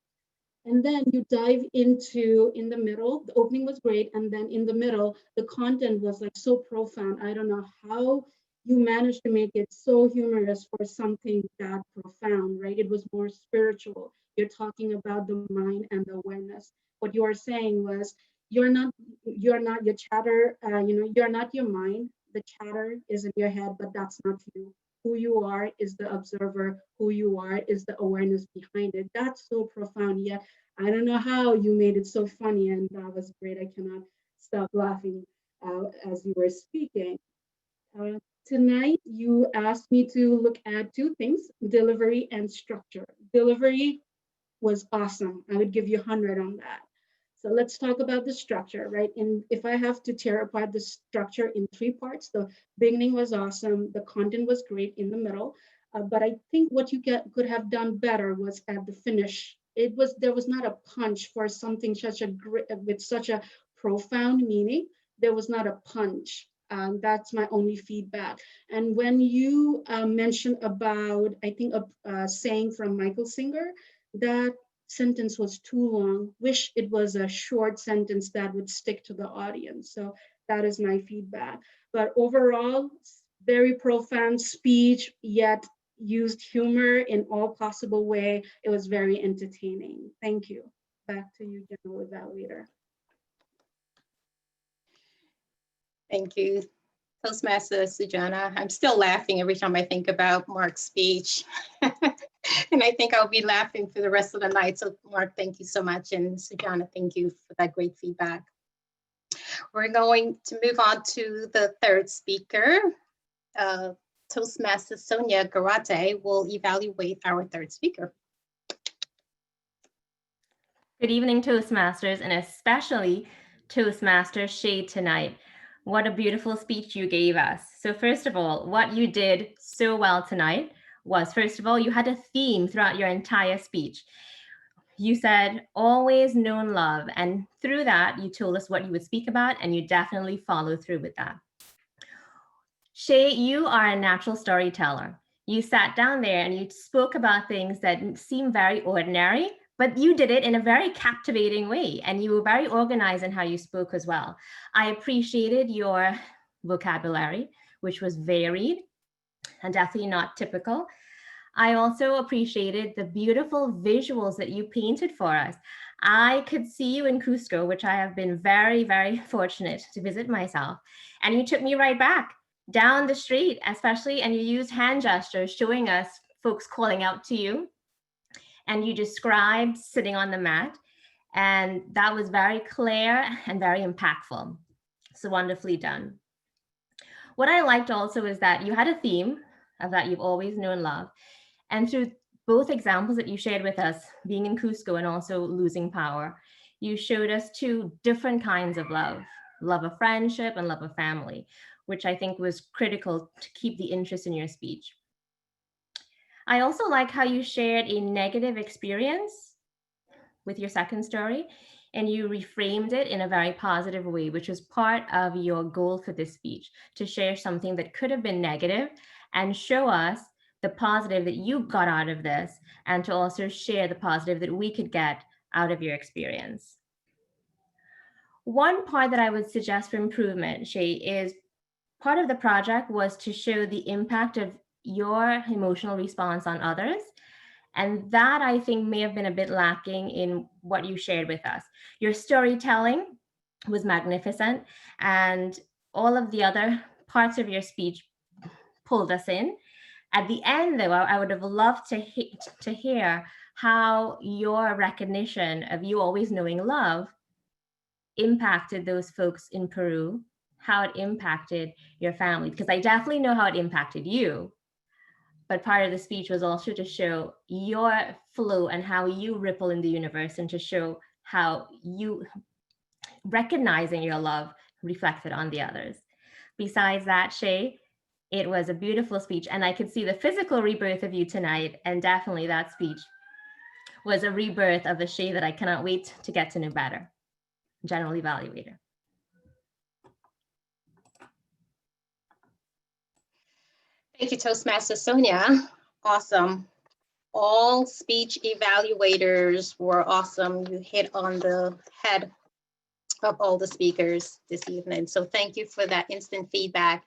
And then you dive into, in the middle, the opening was great. And then in the middle, the content was like so profound. I don't know how you managed to make it so humorous for something that profound, right? It was more spiritual. You're talking about the mind and the awareness. What you are saying was, you're not your chatter, you're not your mind. The chatter is in your head, but that's not you. Who you are is the observer. Who you are is the awareness behind it. That's so profound. Yet I don't know how you made it so funny, and that was great. I cannot stop laughing as you were speaking. Tonight, you asked me to look at two things, delivery and structure. Delivery was awesome. I would give you 100 on that. So let's talk about the structure, right? And if I have to tear apart the structure in 3 parts, the beginning was awesome, the content was great in the middle, but I think what you could have done better was at the finish. There was not a punch for something with such a profound meaning. There was not a punch. That's my only feedback. And when you mentioned about, I think, a saying from Michael Singer, that sentence was too long. Wish it was a short sentence that would stick to the audience. So that is my feedback. But overall, very profound speech, yet used humor in all possible way. It was very entertaining. Thank you. Back to you, General Evaluator. Thank you, Toastmaster Sujana. I'm still laughing every time I think about Mark's speech. And I think I'll be laughing for the rest of the night. So Mark, thank you so much. And Sujana, thank you for that great feedback. We're going to move on to the third speaker. Toastmaster Sonia Garate will evaluate our third speaker. Good evening, Toastmasters, and especially Toastmaster Shay tonight. What a beautiful speech you gave us. So first of all, what you did so well tonight was, first of all, you had a theme throughout your entire speech. You said, always known love. And through that, you told us what you would speak about, and you definitely followed through with that. Shay, you are a natural storyteller. You sat down there and you spoke about things that seem very ordinary, but you did it in a very captivating way, and you were very organized in how you spoke as well. I appreciated your vocabulary, which was varied and definitely not typical. I also appreciated the beautiful visuals that you painted for us. I could see you in Cusco, which I have been very, very fortunate to visit myself. And you took me right back down the street, especially, and you used hand gestures showing us folks calling out to you. And you described sitting on the mat. And that was very clear and very impactful. So wonderfully done. What I liked also is that you had a theme of that you've always known love. And through both examples that you shared with us, being in Cusco and also losing power, you showed us two different kinds of love of friendship and love of family, which I think was critical to keep the interest in your speech. I also like how you shared a negative experience with your second story, and you reframed it in a very positive way, which was part of your goal for this speech, to share something that could have been negative and show us the positive that you got out of this, and to also share the positive that we could get out of your experience. One part that I would suggest for improvement, Shay, is part of the project was to show the impact of your emotional response on others. And that, I think, may have been a bit lacking in what you shared with us. Your storytelling was magnificent, and all of the other parts of your speech pulled us in. At the end, though, I would have loved to hear how your recognition of you always knowing love impacted those folks in Peru, how it impacted your family, because I definitely know how it impacted you. But part of the speech was also to show your flow and how you ripple in the universe, and to show how you recognizing your love reflected on the others. Besides that, Shay, it was a beautiful speech, and I could see the physical rebirth of you tonight, and definitely that speech was a rebirth of the Shay that I cannot wait to get to know better. General evaluator. Thank you, Toastmaster Sonia. Awesome. All speech evaluators were awesome. You hit on the head of all the speakers this evening. So thank you for that instant feedback.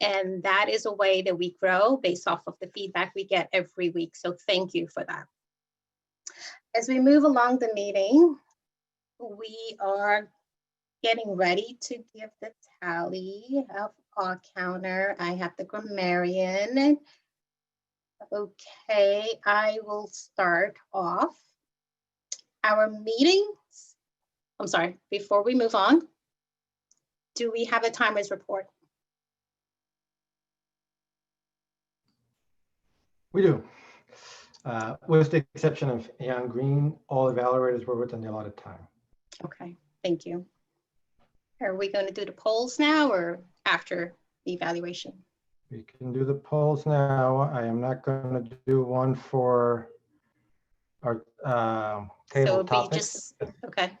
And that is a way that we grow based off of the feedback we get every week. So thank you for that. As we move along the meeting, we are getting ready to give the tally of our counter. I have the grammarian. Okay, I will start off our meetings. I'm sorry, before we move on, do we have a timers report? We do. With the exception of Jan Green, all evaluators were within the allotted time. Okay, thank you. Are we going to do the polls now or after the evaluation? We can do the polls now. I am not going to do one for our So table it'll be topic. just, okay.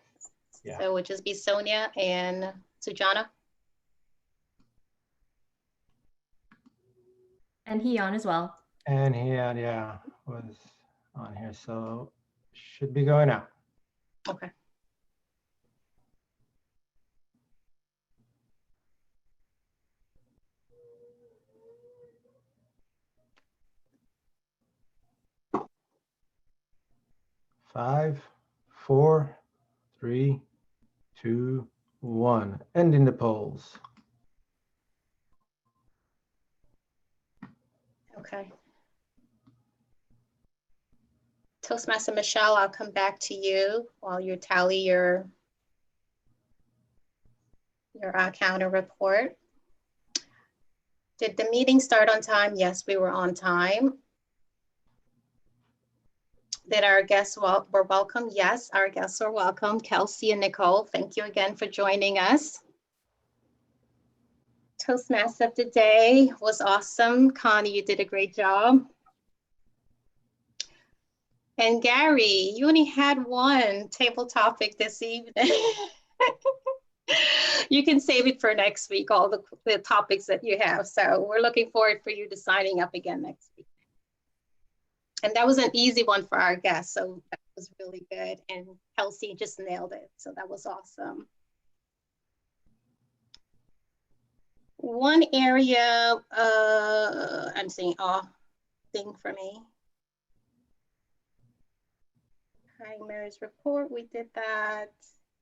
Yeah. So it would just be Sonia and Sujana. And he on as well. And he had, yeah, was on here. So should be going out. Okay. Five, 4, 3, 2, 1. Ending the polls. Okay. Toastmaster Michelle, I'll come back to you while you tally your counter report. Did the meeting start on time? Yes, we were on time. Did our guests were welcome? Yes, our guests are welcome. Kelsey and Nicole, thank you again for joining us. Toastmaster of the day was awesome. Connie, you did a great job. And Gary, you only had one table topic this evening. You can save it for next week, all the topics that you have. So we're looking forward for you to signing up again next week. And that was an easy one for our guests. So that was really good. And Kelsey just nailed it. So that was awesome. One area, I'm saying thing for me. Timer's report, we did that.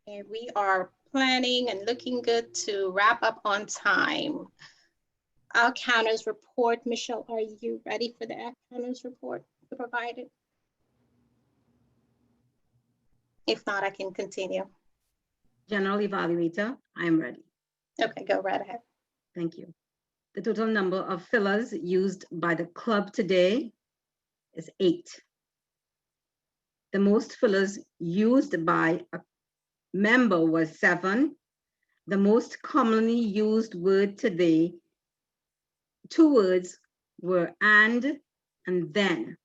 And we are planning and looking good to wrap up on time. Our counters report, Michelle, are you ready for the counters report to provide it? If not, I can continue. General Evaluator, I am ready. Okay, go right ahead. Thank you. The total number of fillers used by the club today is 8. The most fillers used by a member was 7. The most commonly used word today, 2 words were and then.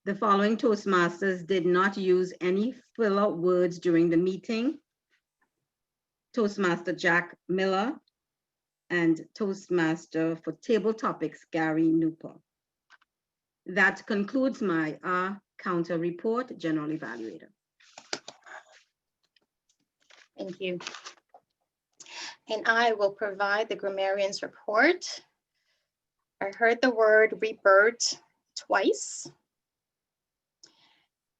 The following Toastmasters did not use any filler words during the meeting: Toastmaster Jack Miller and Toastmaster for Table Topics, Gary Newport. That concludes my counter report, General Evaluator. Thank you. And I will provide the grammarian's report. I heard the word rebirth twice.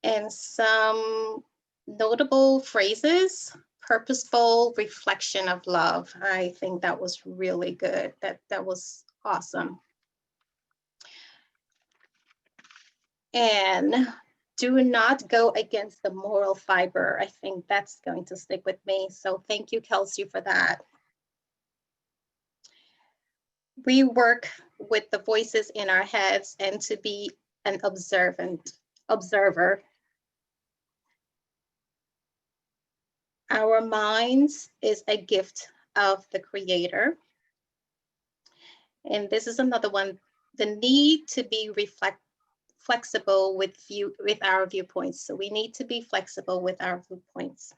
And some notable phrases: purposeful reflection of love. I think that was really good. That was awesome. And do not go against the moral fiber. I think that's going to stick with me. So thank you, Kelsey, for that. We work with the voices in our heads and to be an observer. Our minds is a gift of the Creator. And this is another one, the need to be flexible with our viewpoints. So we need to be flexible with our viewpoints.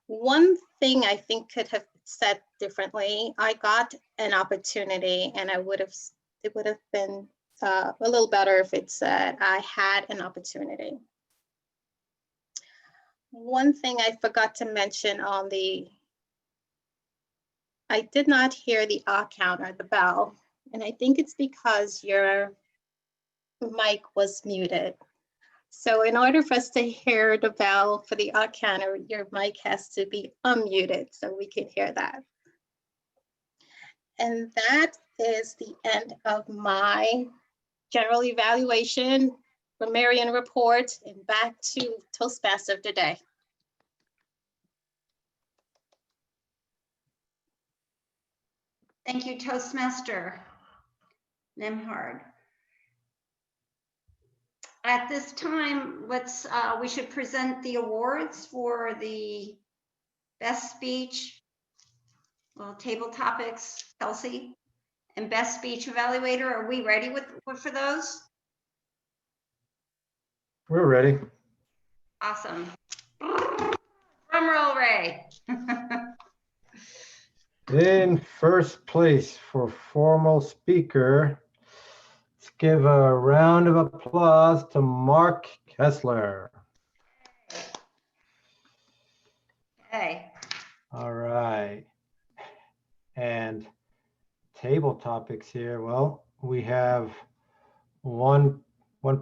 One thing I think could have said differently, I got an opportunity, and it would have been a little better if it said I had an opportunity. One thing I forgot to mention I did not hear the count or the bell, and I think it's because your mic was muted. So in order for us to hear the bell for the counter, your mic has to be unmuted so we can hear that. And that is the end of my general evaluation, grammarian report, and back to Toastmaster of the day. Thank you, Toastmaster Nemhard. At this time, we should present the awards for the best speech, table topics, Kelsey, and best speech evaluator. Are we ready for those? We're ready. Awesome. Drum roll, Ray. In first place for formal speaker, let's give a round of applause to Mark Kessler. Okay. All right. And table topics here. Well, we have one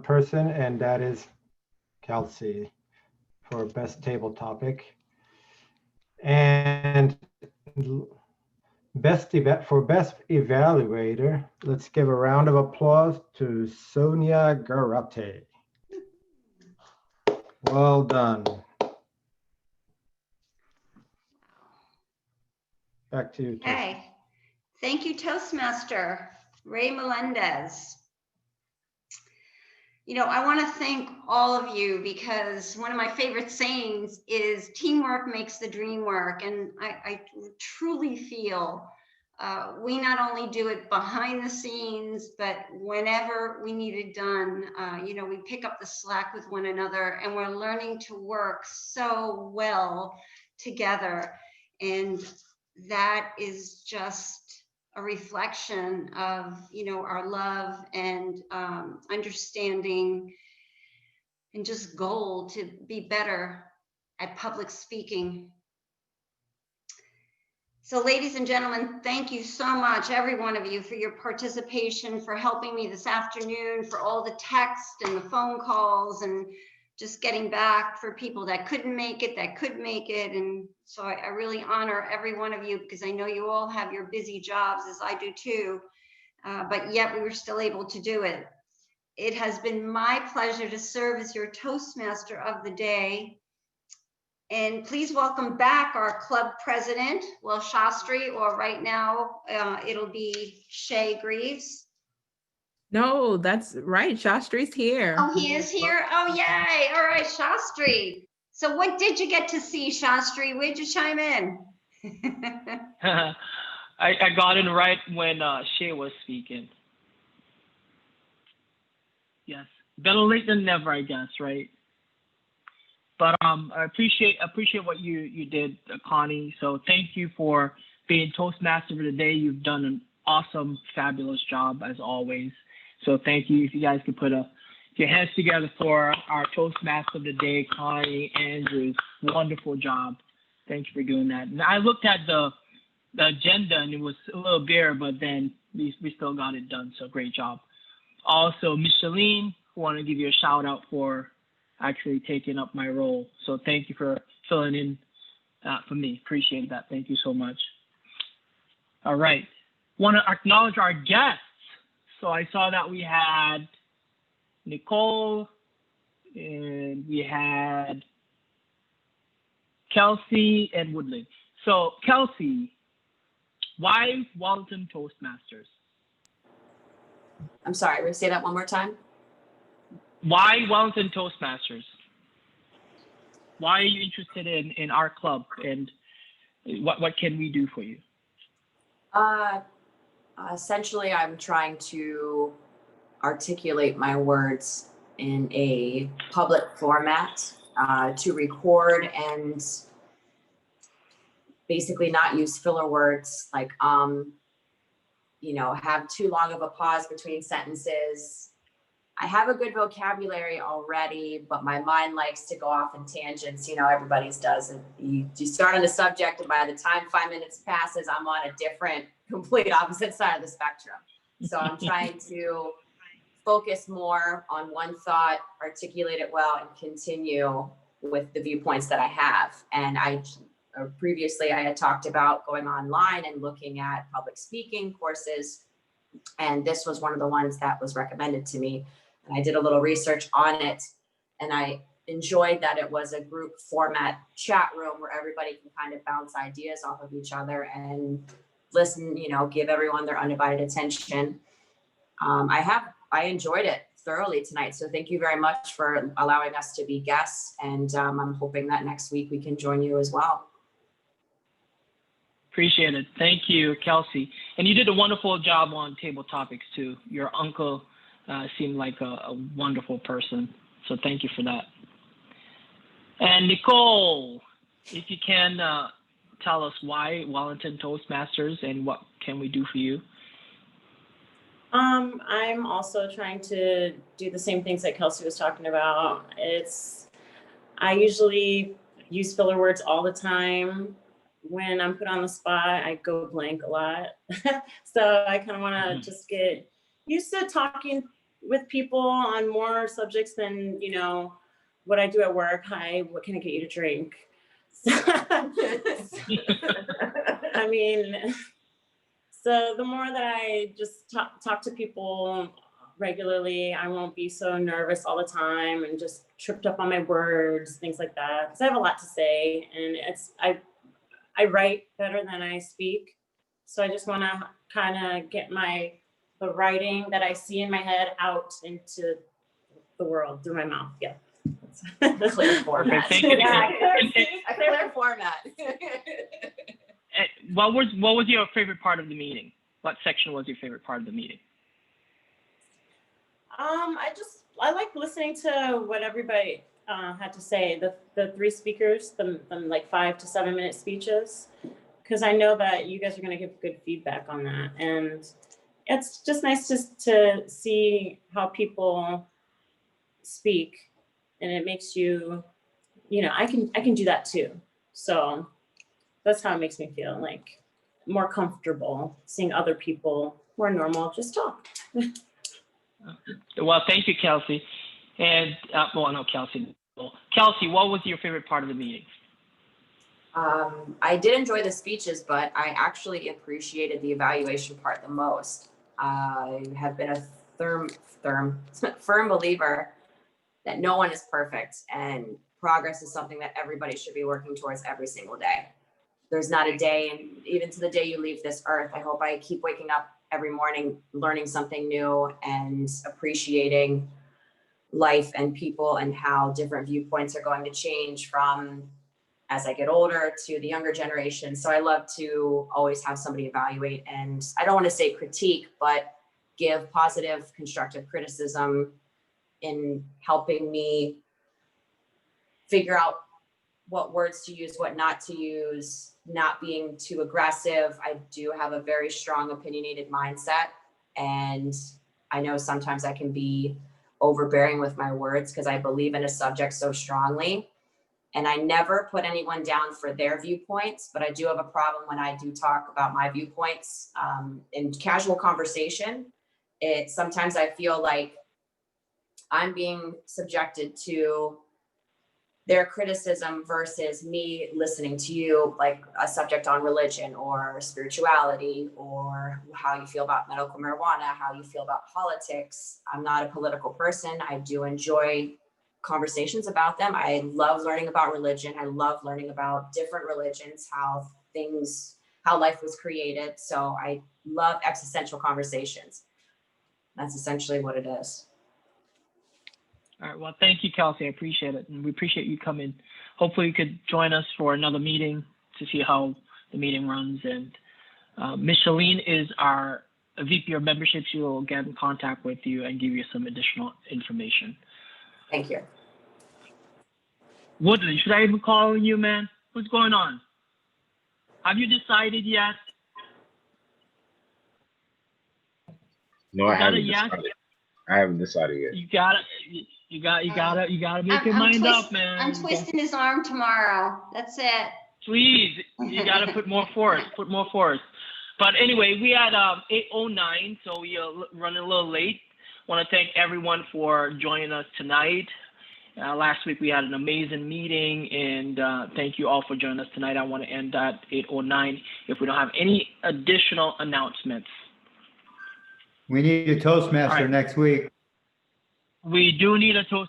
person, and that is Kelsey for best table topic. And best evaluator, let's give a round of applause to Sonia Garate. Well done. Back to you, Toast. Okay. Thank you, Toastmaster Ray Melendez. I want to thank all of you, because one of my favorite sayings is teamwork makes the dream work. And I truly feel we not only do it behind the scenes, but whenever we need it done, we pick up the slack with one another, and we're learning to work so well together. And that is just a reflection of, our love and understanding, and just goal to be better at public speaking. So ladies and gentlemen, thank you so much, every one of you, for your participation, for helping me this afternoon, for all the text and the phone calls and just getting back for people that couldn't make it, that could make it. And so I really honor every one of you because I know you all have your busy jobs, as I do too, but yet we were still able to do it. It has been my pleasure to serve as your Toastmaster of the day. And please welcome back our club president, Will Shastri, or right now it'll be Shay Greaves. No, that's right. Shastri's here. Oh, he is here? Oh, yay. All right, Shastri. So what did you get to see, Shastri? Where'd you chime in? I got in right when Shay was speaking. Yes, better late than never, I guess, right? But I appreciate what you did, Connie. So thank you for being Toastmaster for the day. You've done an awesome, fabulous job as always. So thank you. If you guys could put your hands together for our Toastmaster of the day, Connie Andrews. Wonderful job. Thank you for doing that. And I looked at the agenda and it was a little bare, but then we still got it done. So great job. Also, Micheline, I want to give you a shout out for actually taking up my role. So thank you for filling in for me. Appreciate that. Thank you so much. All right. Want to acknowledge our guests. So I saw that we had Nicole and we had Kelsey and Woodland. So Kelsey, why Wellington Toastmasters? I'm sorry, we'll say that one more time. Why Wellington Toastmasters? Why are you interested in our club, and what can we do for you? Essentially, I'm trying to articulate my words in a public format, to record and basically not use filler words like, have too long of a pause between sentences. I have a good vocabulary already, but my mind likes to go off in tangents. Everybody's does. And you start on a subject, and by the time 5 minutes passes, I'm on a different, complete opposite side of the spectrum. So I'm trying to focus more on one thought, articulate it well, and continue with the viewpoints that I have. And previously I had talked about going online and looking at public speaking courses. And this was one of the ones that was recommended to me. And I did a little research on it, and I enjoyed that it was a group format chat room where everybody can kind of bounce ideas off of each other and listen, give everyone their undivided attention. I enjoyed it thoroughly tonight. So thank you very much for allowing us to be guests. And I'm hoping that next week we can join you as well. Appreciate it. Thank you, Kelsey. And you did a wonderful job on table topics too. Your uncle seemed like a wonderful person. So thank you for that. And Nicole, if you can tell us why Wellington Toastmasters and what can we do for you? I'm also trying to do the same things that Kelsey was talking about. I usually use filler words all the time. When I'm put on the spot, I go blank a lot. So I kind of want to just get used to talking with people on more subjects than, what I do at work. Hi, what can I get you to drink? So the more that I just talk to people regularly, I won't be so nervous all the time and just tripped up on my words, things like that. Because I have a lot to say, and I write better than I speak. So I just want to kind of get the writing that I see in my head out into the world through my mouth. Yeah. Clear format. Thank you. A clear format. What was your favorite part of the meeting? What section was your favorite part of the meeting? I like listening to what everybody had to say. The three speakers, the like 5 to 7 minute speeches, because I know that you guys are going to give good feedback on that, and it's just nice to see how people speak, and it makes you, I can do that too. So that's how it makes me feel. Like more comfortable seeing other people who are normal just talk. Well, thank you, Kelsey. And, well, no, Kelsey. Kelsey, what was your favorite part of the meeting? I did enjoy the speeches, but I actually appreciated the evaluation part the most. I have been a firm believer that no one is perfect, and progress is something that everybody should be working towards every single day. There's not a day, and even to the day you leave this earth, I hope I keep waking up every morning, learning something new and appreciating life and people and how different viewpoints are going to change from as I get older to the younger generation. So I love to always have somebody evaluate, and I don't want to say critique, but give positive, constructive criticism in helping me figure out what words to use, what not to use, not being too aggressive. I do have a very strong opinionated mindset, and I know sometimes I can be overbearing with my words because I believe in a subject so strongly. And I never put anyone down for their viewpoints, but I do have a problem when I do talk about my viewpoints in casual conversation. Sometimes I feel like I'm being subjected to their criticism versus me listening to you, like a subject on religion or spirituality or how you feel about medical marijuana, how you feel about politics. I'm not a political person. I do enjoy conversations about them. I love learning about religion. I love learning about different religions, how life was created. So I love existential conversations. That's essentially what it is. All right. Well, thank you, Kelsey. I appreciate it. And we appreciate you coming. Hopefully you could join us for another meeting to see how the meeting runs. And Ms. Shalene is our VP of membership. She will get in contact with you and give you some additional information. Thank you. Woodland, should I even call you, man? What's going on? Have you decided yet? No, I haven't decided. I haven't decided yet. You gotta make your mind up, man. I'm twisting his arm tomorrow. That's it. Please, you gotta put more force. But anyway, we had 8:09, so we are running a little late. Want to thank everyone for joining us tonight. Last week we had an amazing meeting, and thank you all for joining us tonight. I want to end at 8:09 if we don't have any additional announcements. We need a Toastmaster next week. We do need a Toastmaster.